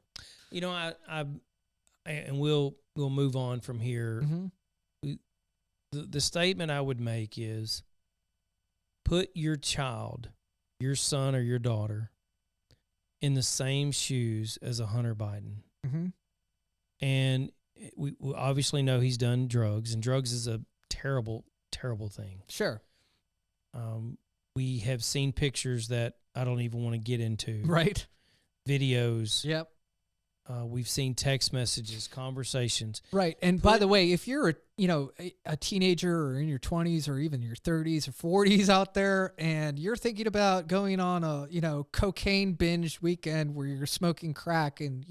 B: And we'll move on from here. The statement I would make is, put your child, your son or your daughter, in the same shoes as a Hunter Biden. And we obviously know he's done drugs, and drugs is a terrible, terrible thing.
C: Sure.
B: We have seen pictures that I don't even want to get into.
C: Right.
B: Videos.
C: Yep.
B: We've seen text messages, conversations.
C: Right. And by the way, if you're a teenager or in your 20s or even your 30s or 40s out there, and you're thinking about going on a, cocaine binge weekend where you're smoking crack and,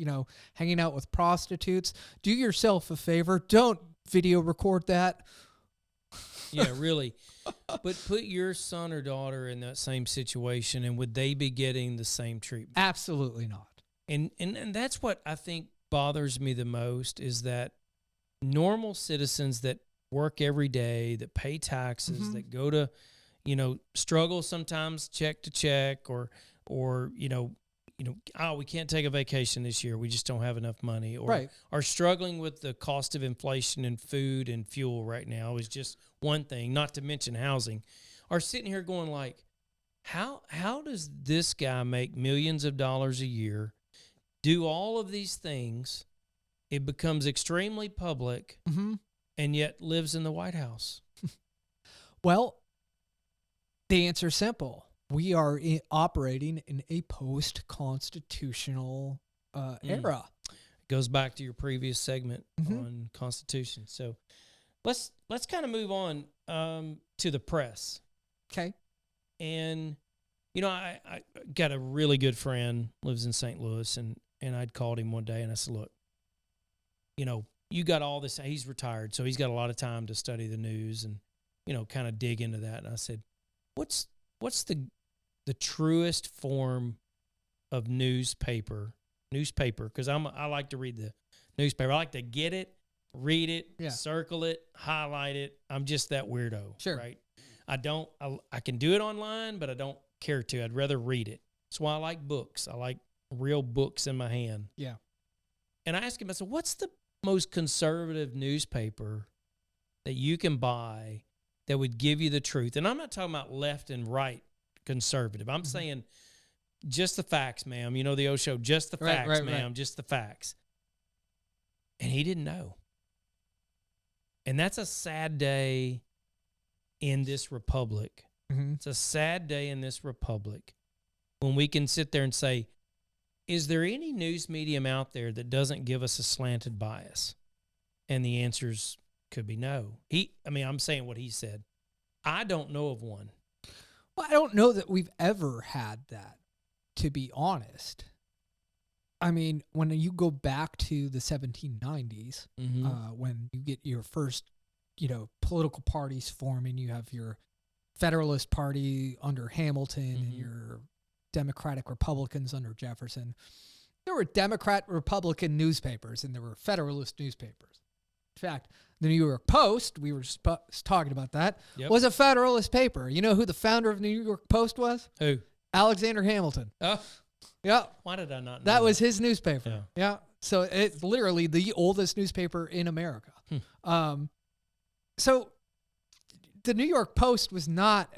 C: hanging out with prostitutes, do yourself a favor. Don't video record that.
B: Yeah, really. But put your son or daughter in that same situation, and would they be getting the same treatment?
C: Absolutely not.
B: And that's what I think bothers me the most, is that normal citizens that work every day, that pay taxes, that go to, struggle sometimes check to check, or oh, we can't take a vacation this year, we just don't have enough money, or are struggling with the cost of inflation in food and fuel right now is just one thing, not to mention housing, are sitting here going like, how does this guy make millions of dollars a year, do all of these things, it becomes extremely public, and yet lives in the White House?
C: Well, the answer is simple. We are operating in a post-constitutional era.
B: It goes back to your previous segment on Constitution. So let's kind of move on to the press.
C: Okay.
B: And, I got a really good friend, lives in St. Louis, and I'd called him one day, and I said, look, you got all this. He's retired, so he's got a lot of time to study the news and, kind of dig into that. And I said, what's the truest form of newspaper? Because I like to read the newspaper. I like to get it, read it, circle it, highlight it. I'm just that weirdo.
C: Sure.
B: Right? I can do it online, but I don't care to. I'd rather read it. That's why I like books. I like real books in my hand.
C: Yeah.
B: And I asked him, I said, what's the most conservative newspaper that you can buy that would give you the truth? And I'm not talking about left and right conservative. I'm saying just the facts, ma'am. The old show, just the facts, ma'am, just the facts. And he didn't know. And that's a sad day in this republic. It's a sad day in this republic when we can sit there and say, is there any news medium out there that doesn't give us a slanted bias? And the answers could be no. I'm saying what he said. I don't know of one.
C: Well, I don't know that we've ever had that, to be honest. I mean, when you go back to the 1790s, when you get your first, political parties forming, you have your Federalist Party under Hamilton and your Democratic Republicans under Jefferson. There were Democrat-Republican newspapers and there were Federalist newspapers. In fact, the New York Post, we were just talking about that, was a Federalist paper. You know who the founder of the New York Post was?
B: Who?
C: Alexander Hamilton.
B: Oh.
C: Yeah.
B: Why did I not know
C: that? Was his newspaper. Yeah. So it's literally the oldest newspaper in America. So the New York Post was not,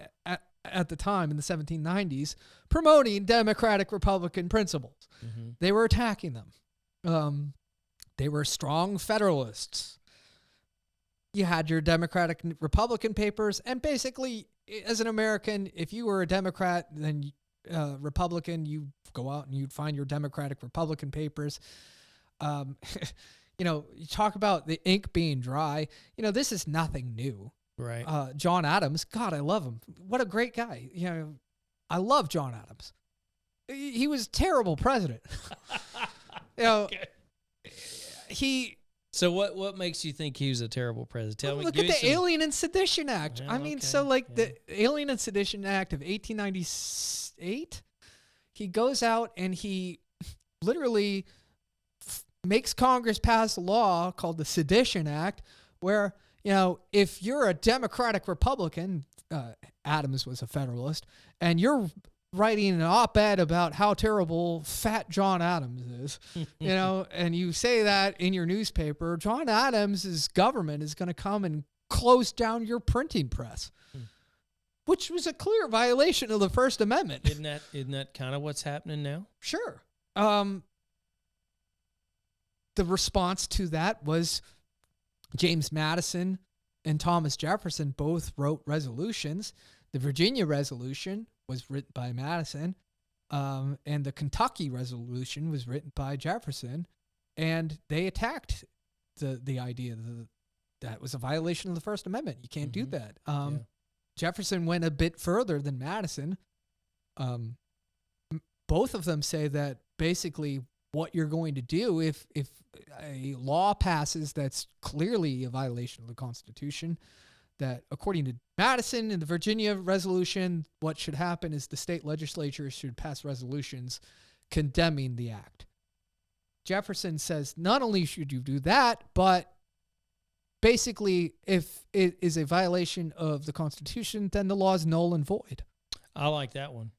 C: at the time in the 1790s, promoting Democratic Republican principles. They were attacking them. They were strong Federalists. You had your Democratic Republican papers, and basically, as an American, if you were a Democrat, then Republican, you go out and you'd find your Democratic Republican papers. You talk about the ink being dry. This is nothing new.
B: Right.
C: John Adams, God, I love him. What a great guy. I love John Adams. He was a terrible president.
B: Okay.
C: So
B: what makes you think he was a terrible president? Tell me.
C: Look at the Alien and Sedition Act.
B: Yeah,
C: the Alien and Sedition Act of 1898, he goes out and he literally makes Congress pass a law called the Sedition Act, where, if you're a Democratic Republican, Adams was a Federalist, and you're writing an op-ed about how terrible fat John Adams is, and you say that in your newspaper, John Adams's government is going to come and close down your printing press, which was a clear violation of the First Amendment.
B: Isn't that kind of what's happening now?
C: Sure. The response to that was James Madison and Thomas Jefferson both wrote resolutions. The Virginia Resolution was written by Madison, and the Kentucky Resolution was written by Jefferson, and they attacked the idea that was a violation of the First Amendment. You can't do that. Jefferson went a bit further than Madison. Both of them say that basically what you're going to do if a law passes that's clearly a violation of the Constitution, that according to Madison and the Virginia Resolution, what should happen is the state legislature should pass resolutions condemning the act. Jefferson says not only should you do that, but basically, if it is a violation of the Constitution, then the law is null and void.
B: I like that one.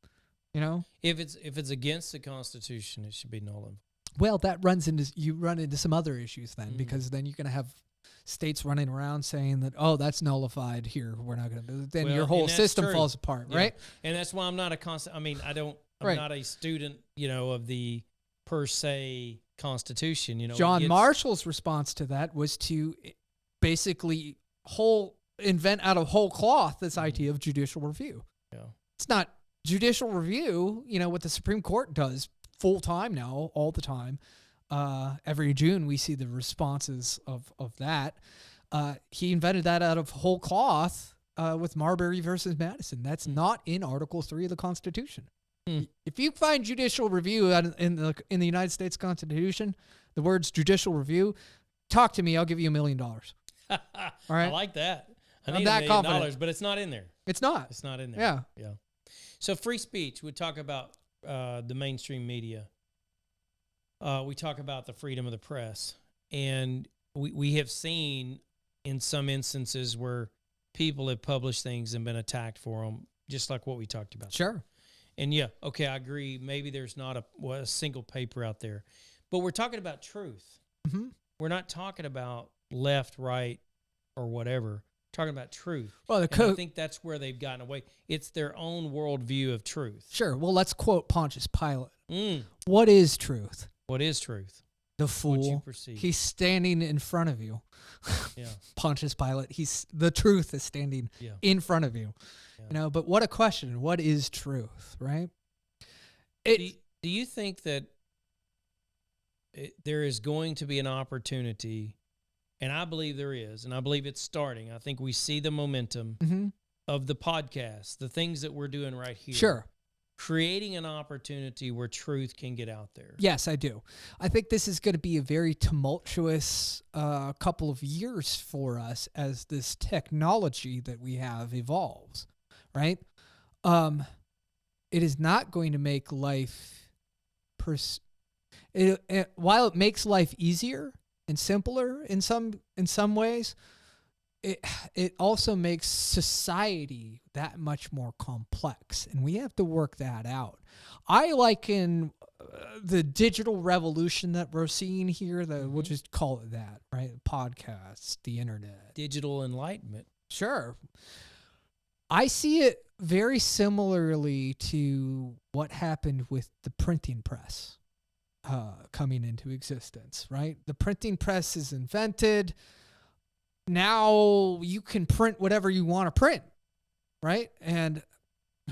C: You know,
B: If it's against the Constitution, it should be null and void.
C: well, that you run into some other issues then, because then you're going to have states running around saying that, oh, that's nullified here. We're not going to do it. Then your whole system falls apart, right?
B: And that's why I'm not I'm not a student, of the per se Constitution.
C: John Marshall's response to that was to basically invent out of whole cloth this idea of judicial review.
B: Yeah.
C: It's not judicial review, what the Supreme Court does full time now, all the time. Every June we see the responses of that. He invented that out of whole cloth with Marbury versus Madison. That's not in Article 3 of the Constitution. If you find judicial review in the United States Constitution, the words judicial review, talk to me. I'll give you $1 million. All right.
B: I like that. I need
C: that
B: $1 million, but it's not in there.
C: It's not.
B: It's not in there.
C: Yeah.
B: So free speech. We talk about the mainstream media. We talk about the freedom of the press, and we have seen in some instances where people have published things and been attacked for them, just like what we talked about.
C: Sure.
B: And I agree. Maybe there's not a single paper out there, but we're talking about truth.
C: Mm-hmm.
B: We're not talking about left, right, or whatever. We're talking about truth.
C: Well,
B: I think that's where they've gotten away. It's their own worldview of truth.
C: Sure. Well, let's quote Pontius Pilate. What is truth?
B: What is truth?
C: The fool.
B: What you perceive.
C: He's standing in front of you.
B: Yeah.
C: Pontius Pilate. The truth is standing in front of you. Yeah. But what a question. What is truth, right?
B: Do you think that there is going to be an opportunity, and I believe there is, and I believe it's starting. I think we see the momentum of the podcast, the things that we're doing right here.
C: Sure.
B: Creating an opportunity where truth can get out there.
C: Yes, I do. I think this is going to be a very tumultuous couple of years for us as this technology that we have evolves, right? It is not going to make life, while it makes life easier and simpler in some ways, it also makes society that much more complex, and we have to work that out. I liken the digital revolution that we're seeing here, we'll just call it that, right? Podcasts, the internet.
B: Digital enlightenment.
C: Sure. I see it very similarly to what happened with the printing press coming into existence, right? The printing press is invented. Now you can print whatever you want to print, right? And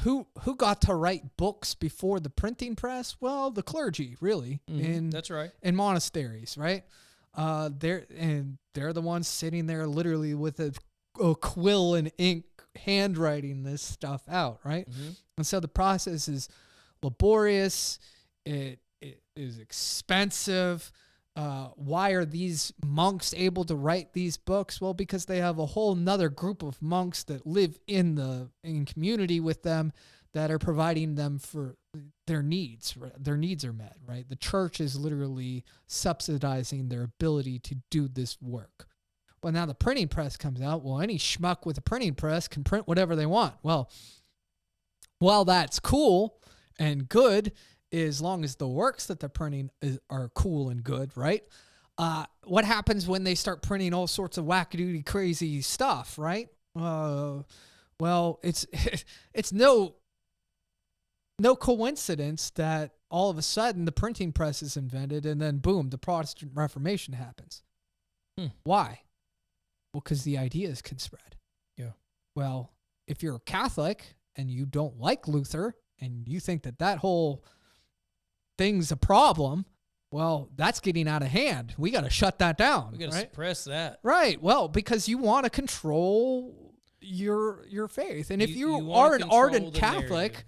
C: who got to write books before the printing press? Well, the clergy, really.
B: That's right.
C: In monasteries, right? They're the ones sitting there literally with a quill and ink, handwriting this stuff out, right? And so the process is laborious. It is expensive. Why are these monks able to write these books? Well, because they have a whole nother group of monks that live in community with them that are providing them for their needs. Right? Their needs are met, right? The church is literally subsidizing their ability to do this work. Well, now the printing press comes out. Well, any schmuck with a printing press can print whatever they want. Well, while that's cool and good, as long as the works that they're printing are cool and good, right? What happens when they start printing all sorts of wackadoodie crazy stuff, right? Well, it's no coincidence that all of a sudden the printing press is invented and then boom, the Protestant Reformation happens. Why? Well, because the ideas can spread.
B: Yeah.
C: Well, if you're a Catholic and you don't like Luther and you think that whole thing's a problem, well, that's getting out of hand. We got to shut that down.
B: We got to suppress that.
C: Right. Well, because you want to control your faith. And if you are an ardent Catholic,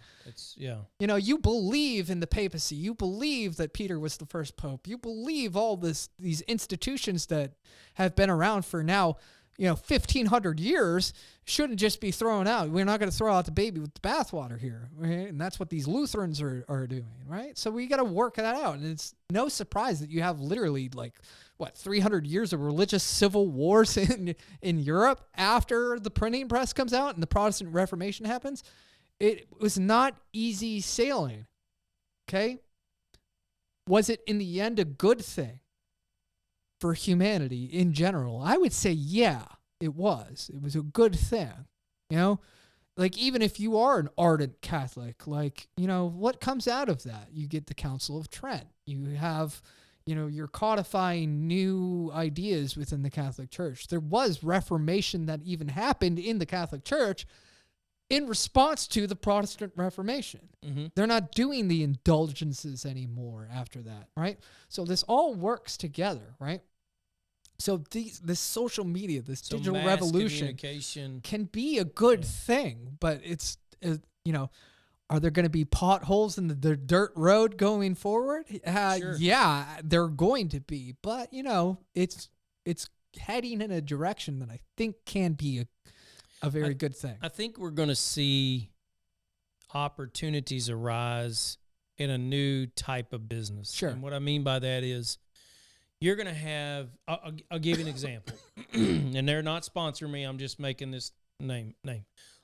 C: you believe in the papacy. You believe that Peter was the first pope. You believe all these institutions that have been around for now, 1,500 years shouldn't just be thrown out. We're not going to throw out the baby with the bathwater here. Right? And that's what these Lutherans are doing, right? So we got to work that out. And it's no surprise that you have literally like 300 years of religious civil wars in Europe after the printing press comes out and the Protestant Reformation happens. It was not easy sailing. Okay? Was it in the end a good thing for humanity in general? I would say, yeah, it was. It was a good thing. You know, like even if you are an ardent Catholic, like, you know, what comes out of that? You get the Council of Trent. You have, you know, you're codifying new ideas within the Catholic Church. There was Reformation that even happened in the Catholic Church in response to the Protestant Reformation.
B: Mm-hmm.
C: They're not doing the indulgences anymore after that, right? So this all works together, right? So this social media, this digital revolution can be a good thing, but it's, you know, are there going to be potholes in the dirt road going forward?
B: Sure.
C: Yeah, they're going to be, but you know, it's heading in a direction that I think can be a very good thing.
B: I think we're going to see opportunities arise in a new type of business.
C: Sure.
B: And what I mean by that is you're going to have, I'll give you an example. And they're not sponsoring me. I'm just making this name.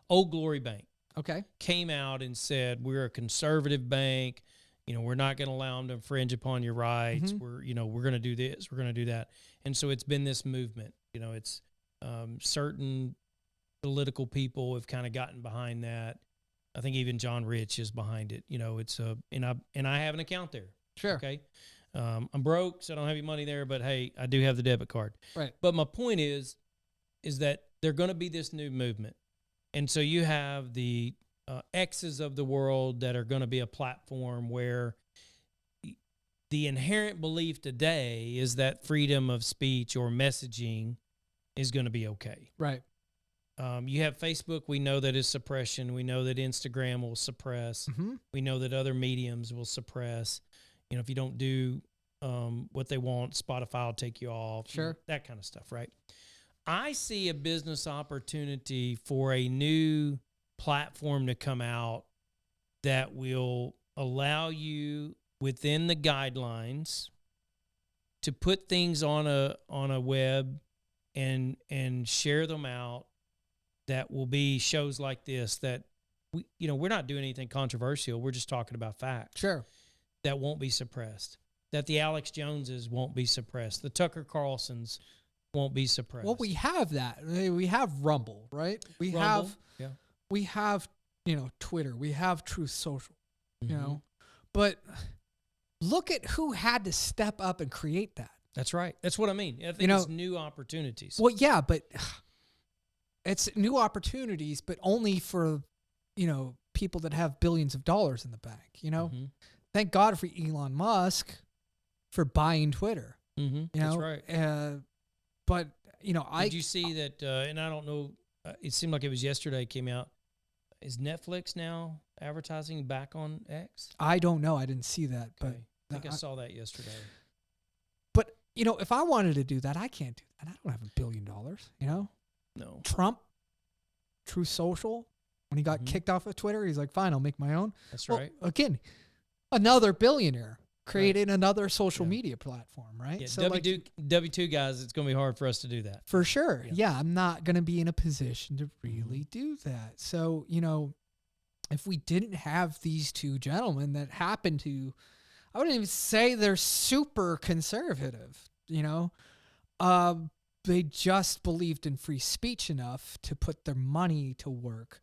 B: Old Glory Bank.
C: Okay.
B: Came out and said, we're a conservative bank. You know, we're not going to allow them to infringe upon your rights.
C: Mm-hmm.
B: We're going to do this. We're going to do that. And so it's been this movement. You know, it's certain political people have kind of gotten behind that. I think even John Rich is behind it. You know, it's and I have an account there.
C: Sure.
B: Okay. I'm broke, so I don't have any money there, but hey, I do have the debit card.
C: Right.
B: But my point is that they're going to be this new movement. And so you have the X's of the world that are going to be a platform where the inherent belief today is that freedom of speech or messaging is going to be okay.
C: Right.
B: You have Facebook. We know that is suppression. We know that Instagram will suppress.
C: Mm-hmm.
B: We know that other mediums will suppress. You know, if you don't do what they want, Spotify will take you off.
C: Sure.
B: You know, that kind of stuff, right? I see a business opportunity for a new platform to come out that will allow you within the guidelines to put things on a web and share them out. That will be shows like this that we're not doing anything controversial. We're just talking about facts.
C: Sure.
B: That won't be suppressed. That the Alex Joneses won't be suppressed. The Tucker Carlsons won't be suppressed.
C: Well, we have that. We have Rumble, right? We have Twitter. We have Truth Social, you know. But look at who had to step up and create that.
B: That's right. That's what I mean. I think it's new opportunities.
C: Well, yeah, but it's new opportunities, but only for, people that have billions of dollars in the bank,
B: Mm-hmm.
C: Thank God for Elon Musk for buying Twitter.
B: Mm-hmm.
C: That's
B: right.
C: But,
B: Did you see that, and I don't know, it seemed like it was yesterday it came out, is Netflix now advertising back on X?
C: I don't know. I didn't see that.
B: Okay.
C: But
B: I think I saw that yesterday.
C: But, if I wanted to do that, I can't do that. I don't have $1 billion,
B: No.
C: Trump, Truth Social, when he got kicked off of Twitter, he's like, fine, I'll make my own.
B: That's right.
C: Again, another billionaire created another social media platform, right?
B: Yeah,
C: so
B: W2 guys, it's going to be hard for us to do that.
C: For sure. Yeah, I'm not going to be in a position to really do that. So, if we didn't have these two gentlemen that happen to, I wouldn't even say they're super conservative, they just believed in free speech enough to put their money to work.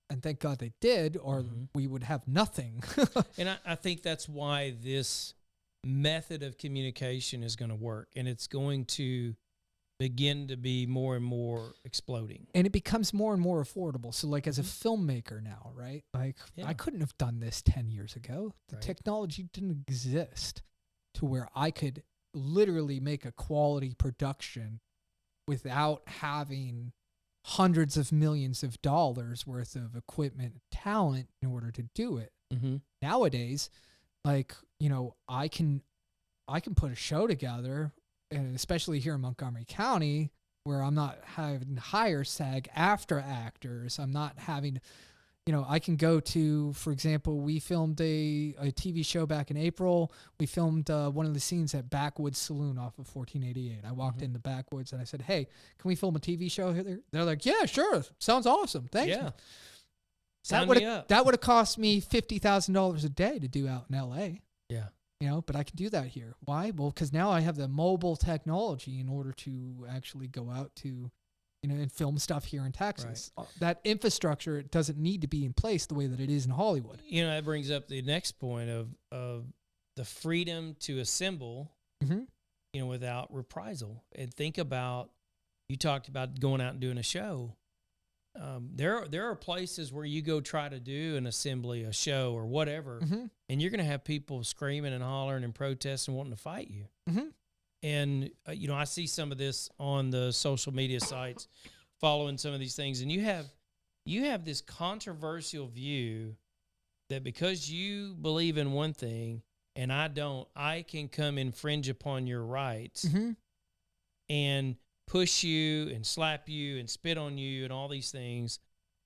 C: And thank God they did, or we would have nothing.
B: And I think that's why this method of communication is going to work. And it's going to begin to be more and more exploding.
C: And it becomes more and more affordable. So like as a filmmaker now, right? Like I couldn't have done this 10 years ago. The technology didn't exist to where I could literally make a quality production without having hundreds of millions of dollars worth of equipment and talent in order to do it.
B: Mm-hmm.
C: Nowadays, I can put a show together, and especially here in Montgomery County, where I'm not having to hire SAG after actors. I'm not having, I can go to, for example, we filmed a TV show back in April. We filmed one of the scenes at Backwoods Saloon off of 1488. I walked into Backwoods and I said, "Hey, can we film a TV show here?" They're like, "Yeah, sure. Sounds awesome. Thanks."
B: Yeah.
C: That would have cost me $50,000 a day to do out in LA.
B: Yeah.
C: But I can do that here. Why? Well, because now I have the mobile technology in order to actually go out to, and film stuff here in Texas. Right. That infrastructure doesn't need to be in place the way that it is in Hollywood.
B: That brings up the next point of the freedom to assemble, without reprisal. And think about, you talked about going out and doing a show. There are places where you go try to do an assembly, a show, or whatever, and you're going to have people screaming and hollering and protesting, wanting to fight you. And, I see some of this on the social media sites, following some of these things. And you have this controversial view that because you believe in one thing and I don't, I can come infringe upon your rights and push you and slap you and spit on you and all these things.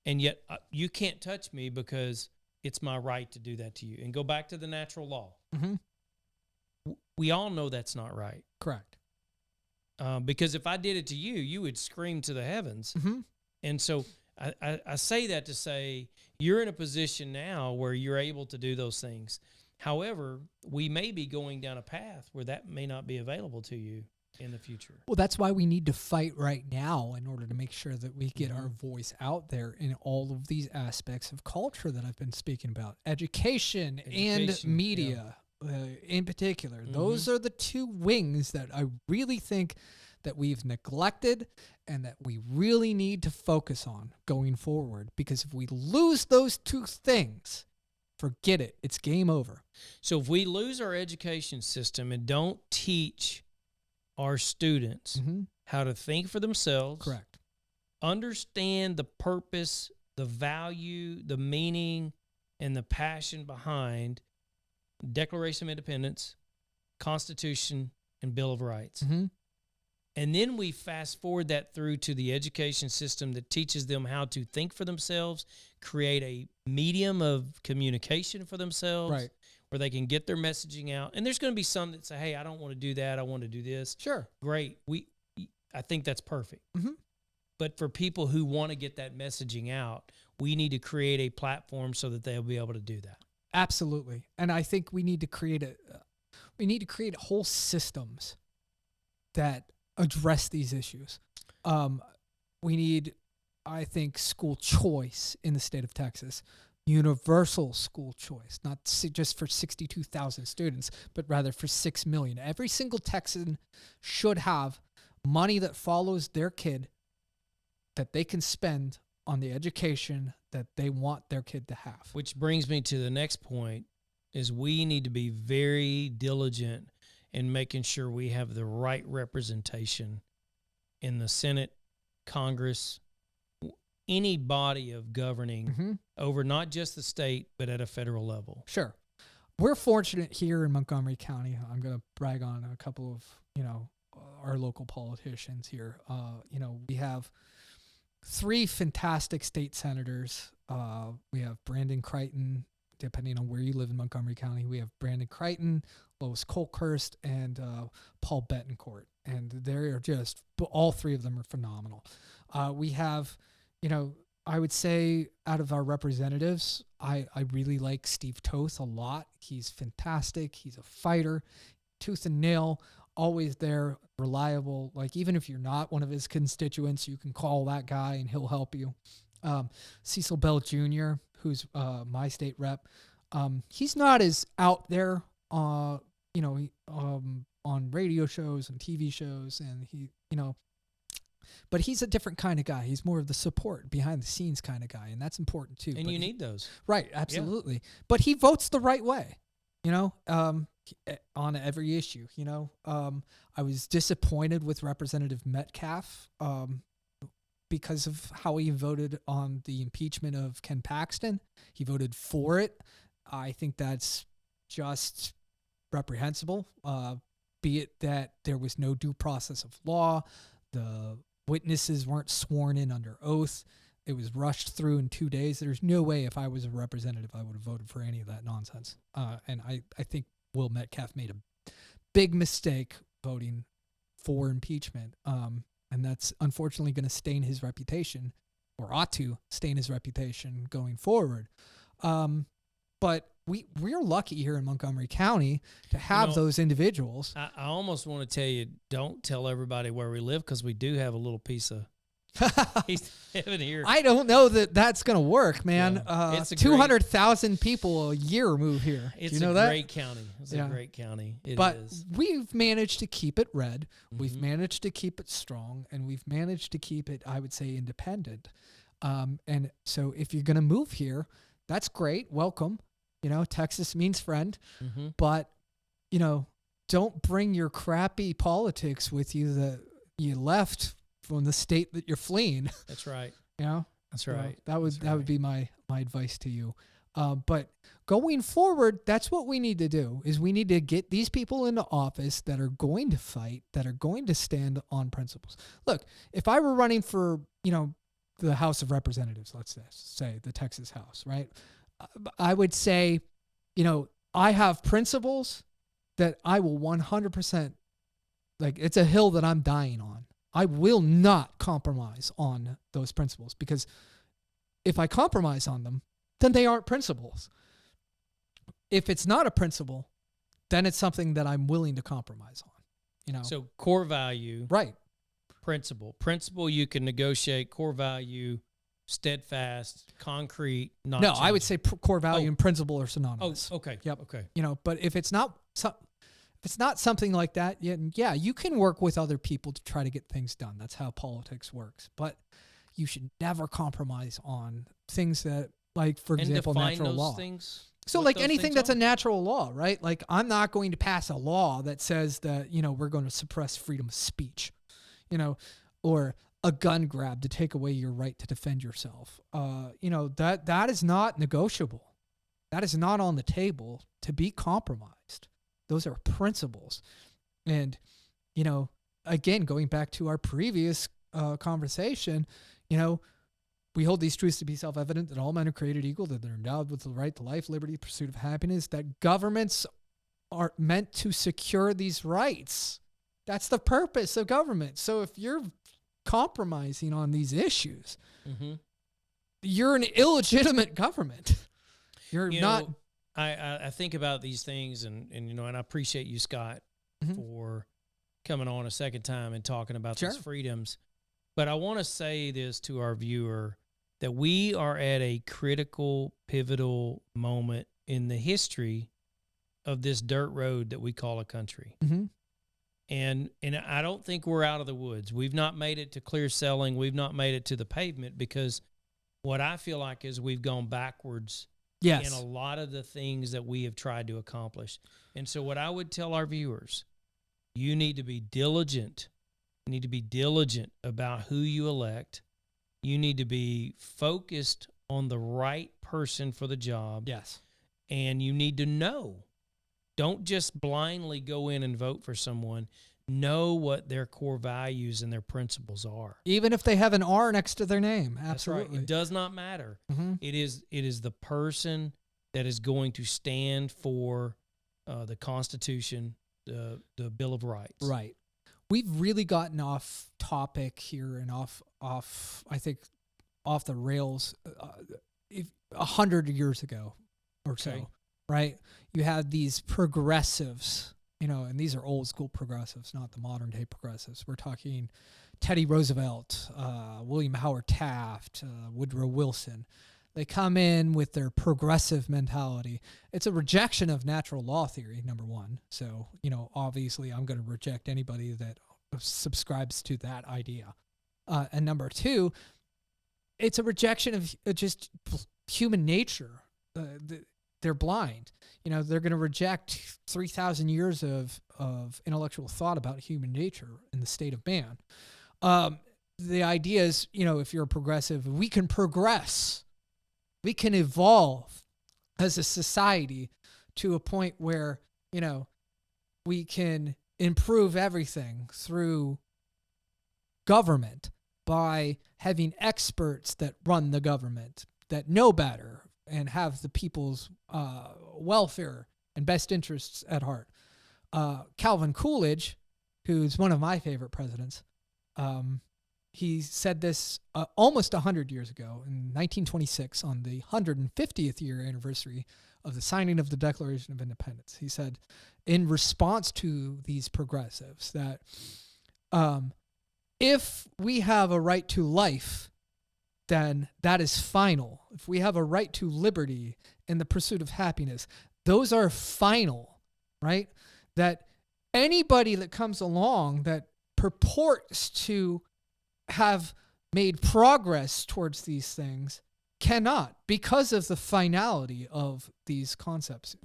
B: And yet you can't touch me because it's my right to do that to you. And go back to the natural law. We all know that's not right.
C: Correct.
B: Because if I did it to you, you would scream to the heavens. And so I say that to say you're in a position now where you're able to do those things. However, we may be going down a path where that may not be available to you in the future.
C: Well, that's why we need to fight right now in order to make sure that we get our voice out there in all of these aspects of culture that I've been speaking about. Education and media. In particular, those are the two wings that I really think that we've neglected and that we really need to focus on going forward. Because if we lose those two things, forget it. It's game over.
B: So if we lose our education system and don't teach our students how to think for themselves,
C: correct,
B: understand the purpose, the value, the meaning, and the passion behind Declaration of Independence, Constitution, and Bill of Rights. And then we fast forward that through to the education system that teaches them how to think for themselves, create a medium of communication for themselves, where they can get their messaging out. And there's going to be some that say, "Hey, I don't want to do that. I want to do this."
C: Sure.
B: Great. I think that's perfect. But for people who want to get that messaging out, we need to create a platform so that they'll be able to do that.
C: Absolutely. And I think we need to create whole systems that address these issues. We need, I think, school choice in the state of Texas, universal school choice, not just for 62,000 students, but rather for 6 million. Every single Texan should have money that follows their kid that they can spend on the education that they want their kid to have.
B: Which brings me to the next point, is we need to be very diligent in making sure we have the right representation in the Senate, Congress, any body of governing over not just the state, but at a federal level.
C: Sure. We're fortunate here in Montgomery County. I'm going to brag on a couple of, our local politicians here. We have 3 fantastic state senators. We have Brandon Crichton, depending on where you live in Montgomery County. We have Brandon Crichton, Lois Colkhurst, and Paul Betancourt. And they're just, all 3 of them are phenomenal. We have, I would say out of our representatives, I really like Steve Toth a lot. He's fantastic. He's a fighter, tooth and nail, always there, reliable. Like, even if you're not one of his constituents, you can call that guy and he'll help you. Cecil Bell Jr., who's my state rep, he's not as out there, on radio shows and TV shows, and but he's a different kind of guy. He's more of the support, behind the scenes kind of guy, and that's important too.
B: And you need those.
C: Right, absolutely. Yeah. But he votes the right way, on every issue. I was disappointed with Representative Metcalf because of how he voted on the impeachment of Ken Paxton. He voted for it. I think that's just reprehensible, be it that there was no due process of law, the witnesses weren't sworn in under oath, It was rushed through in 2 days. There's no way if I was a representative, I would have voted for any of that nonsense. And I think Will Metcalf made a big mistake voting for impeachment. And that's unfortunately going to stain his reputation, or ought to stain his reputation going forward. But we're lucky here in Montgomery County to have those individuals.
B: I almost want to tell you, don't tell everybody where we live, because we do have a little piece of heaven here.
C: I don't know that that's going to work, man.
B: Yeah. It's
C: 200,000 people a year move here.
B: It's
C: Do you know that?
B: Great county. It's a great county.
C: But we've managed to keep it red.
B: Mm-hmm.
C: We've managed to keep it strong, and we've managed to keep it, I would say, independent. And so if you're going to move here, that's great. Welcome. Texas means friend.
B: Mm-hmm.
C: But, don't bring your crappy politics with you that you left from the state that you're fleeing.
B: That's right.
C: That's
B: right.
C: That would be my advice to you. But going forward, that's what we need to do, is we need to get these people into office that are going to fight, that are going to stand on principles. Look, if I were running for, the House of Representatives, let's say the Texas House, right? I would say, I have principles that I will 100%, it's a hill that I'm dying on. I will not compromise on those principles, because if I compromise on them, then they aren't principles. If it's not a principle, then it's something that I'm willing to compromise on.
B: So core value,
C: right?
B: Principle you can negotiate. Core value, steadfast, concrete. Not
C: no,
B: change.
C: I would say core value and principle are synonymous.
B: Oh, okay.
C: Yep.
B: Okay.
C: But if it's not something like that, yeah, you can work with other people to try to get things done. That's how politics works. But you should never compromise on things that, like, for example, natural law.
B: Things,
C: so like anything that's a natural law, right? Like, I'm not going to pass a law that says that, we're going to suppress freedom of speech, or a gun grab to take away your right to defend yourself. That is not negotiable. That is not on the table to be compromised. Those are principles. And, again, going back to our previous conversation, we hold these truths to be self-evident, that all men are created equal, that they're endowed with the right to life, liberty, pursuit of happiness, that governments are meant to secure these rights. That's the purpose of government. So if you're compromising on these issues,
B: mm-hmm.
C: you're an illegitimate government. You're not.
B: I think about these things, and I appreciate you, Scott,
C: mm-hmm.
B: for coming on a second time and talking about
C: Sure.
B: these freedoms. But I want to say this to our viewer, that we are at a critical, pivotal moment in the history of this dirt road that we call a country.
C: Mm-hmm.
B: And I don't think we're out of the woods. We've not made it to clear sailing. We've not made it to the pavement, because what I feel like is we've gone backwards
C: Yes.
B: in a lot of the things that we have tried to accomplish. And so what I would tell our viewers, you need to be diligent. You need to be diligent about who you elect. You need to be focused on the right person for the job.
C: Yes.
B: And you need to know. Don't just blindly go in and vote for someone. Know what their core values and their principles are.
C: Even if they have an R next to their name. Absolutely.
B: That's right. It does not matter.
C: Mm-hmm.
B: It is the person that is going to stand for the Constitution, the Bill of Rights.
C: Right. We've really gotten off topic here and off I think off the rails 100 years ago or so.
B: Okay.
C: Right? You had these progressives, and these are old school progressives, not the modern day progressives. We're talking Teddy Roosevelt, William Howard Taft, Woodrow Wilson. They come in with their progressive mentality. It's a rejection of natural law theory, number one. So, obviously I'm going to reject anybody that subscribes to that idea. And number two, it's a rejection of just human nature. They're blind. They're going to reject 3,000 years of intellectual thought about human nature in the state of man. The idea is, if you're a progressive, we can progress. We can evolve as a society to a point where, we can improve everything through government. by having experts that run the government, that know better and have the people's welfare and best interests at heart. Calvin Coolidge, who's one of my favorite presidents, he said this almost 100 years ago in 1926 on the 150th year anniversary of the signing of the Declaration of Independence. He said, in response to these progressives, that if we have a right to life, then that is final. If we have a right to liberty and the pursuit of happiness, those are final, right? That anybody that comes along that purports to have made progress towards these things cannot, because of the finality of these concepts.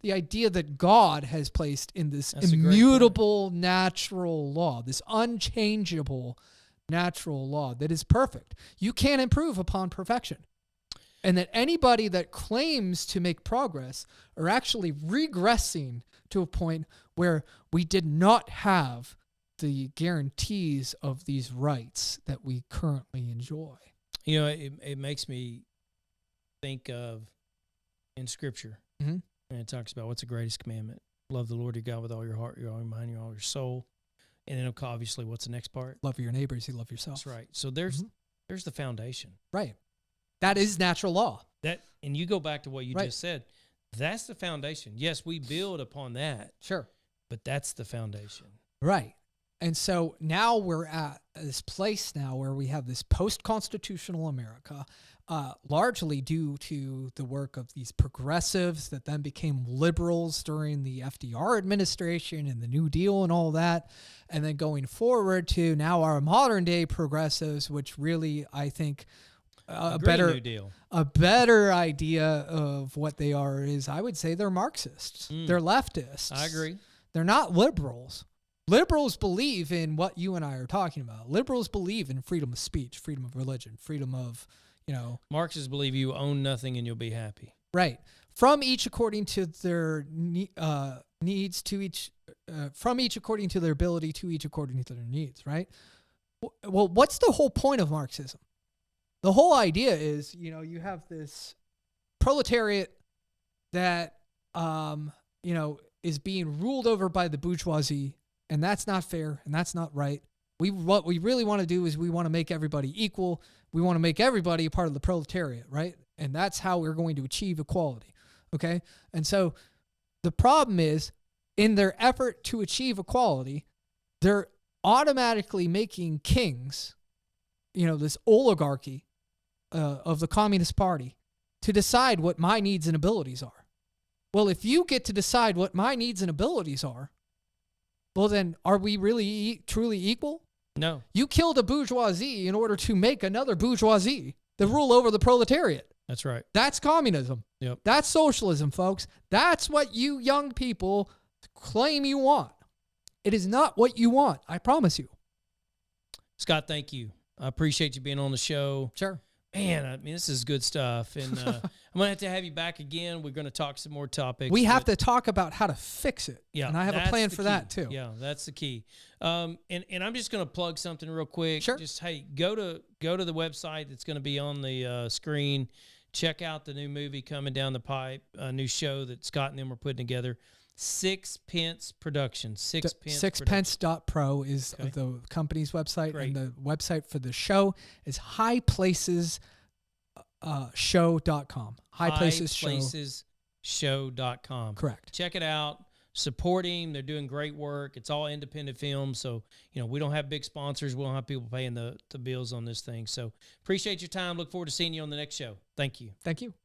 C: The idea that God has placed in this immutable natural law, this unchangeable natural law that is perfect. You can't improve upon perfection. And that anybody that claims to make progress are actually regressing to a point where we did not have the guarantees of these rights that we currently enjoy.
B: You know, it makes me think of in Scripture, and it talks about what's the greatest commandment. Love the Lord your God with all your heart, all your mind, all your soul. And then obviously, what's the next part?
C: Love your neighbors, you love yourself.
B: That's right. So there's the foundation.
C: Right. That is natural law.
B: And you go back to what you just said. That's the foundation. Yes, we build upon that.
C: Sure.
B: But that's the foundation.
C: Right. And so now we're at this place now where we have this post-constitutional America, largely due to the work of these progressives that then became liberals during the FDR administration and the New Deal and all that. And then going forward to now our modern day progressives, which really, I think, a better idea of what they are is, I would say, they're Marxists. They're leftists.
B: I agree.
C: They're not liberals. Liberals believe in what you and I are talking about. Liberals believe in freedom of speech, freedom of religion, freedom of,
B: Marxists believe you own nothing and you'll be happy.
C: Right. From each according to their needs, to each, from each according to their ability, to each according to their needs, right? Well, what's the whole point of Marxism? The whole idea is, you have this proletariat that, is being ruled over by the bourgeoisie, and that's not fair, and that's not right. What we really want to do is we want to make everybody equal. We want to make everybody a part of the proletariat, right? And that's how we're going to achieve equality, okay? And so the problem is, in their effort to achieve equality, they're automatically making kings, this oligarchy of the Communist Party, to decide what my needs and abilities are. Well, if you get to decide what my needs and abilities are, well, then are we really truly equal?
B: No.
C: You killed a bourgeoisie in order to make another bourgeoisie that rule over the proletariat.
B: That's right.
C: That's communism.
B: Yep.
C: That's socialism, folks. That's what you young people claim you want. It is not what you want, I promise you.
B: Scott, thank you. I appreciate you being on the show.
C: Sure.
B: Man, I mean, this is good stuff. And I'm going to have you back again. We're going to talk some more topics.
C: We have to talk about how to fix it.
B: Yeah.
C: And I have a plan for that, too.
B: Yeah, that's the key. And I'm just going to plug something real quick.
C: Sure.
B: Just, hey, go to the website that's going to be on the screen. Check out the new movie coming down the pipe, a new show that Scott and them are putting together. Sixpence Production.
C: Sixpence.pro is the company's website.
B: Great.
C: And the website for the show is highplacesshow.com.
B: Highplacesshow.com.
C: Correct.
B: Check it out. Support him. They're doing great work. It's all independent films. So, we don't have big sponsors. We don't have people paying the bills on this thing. So appreciate your time. Look forward to seeing you on the next show. Thank you.
C: Thank you.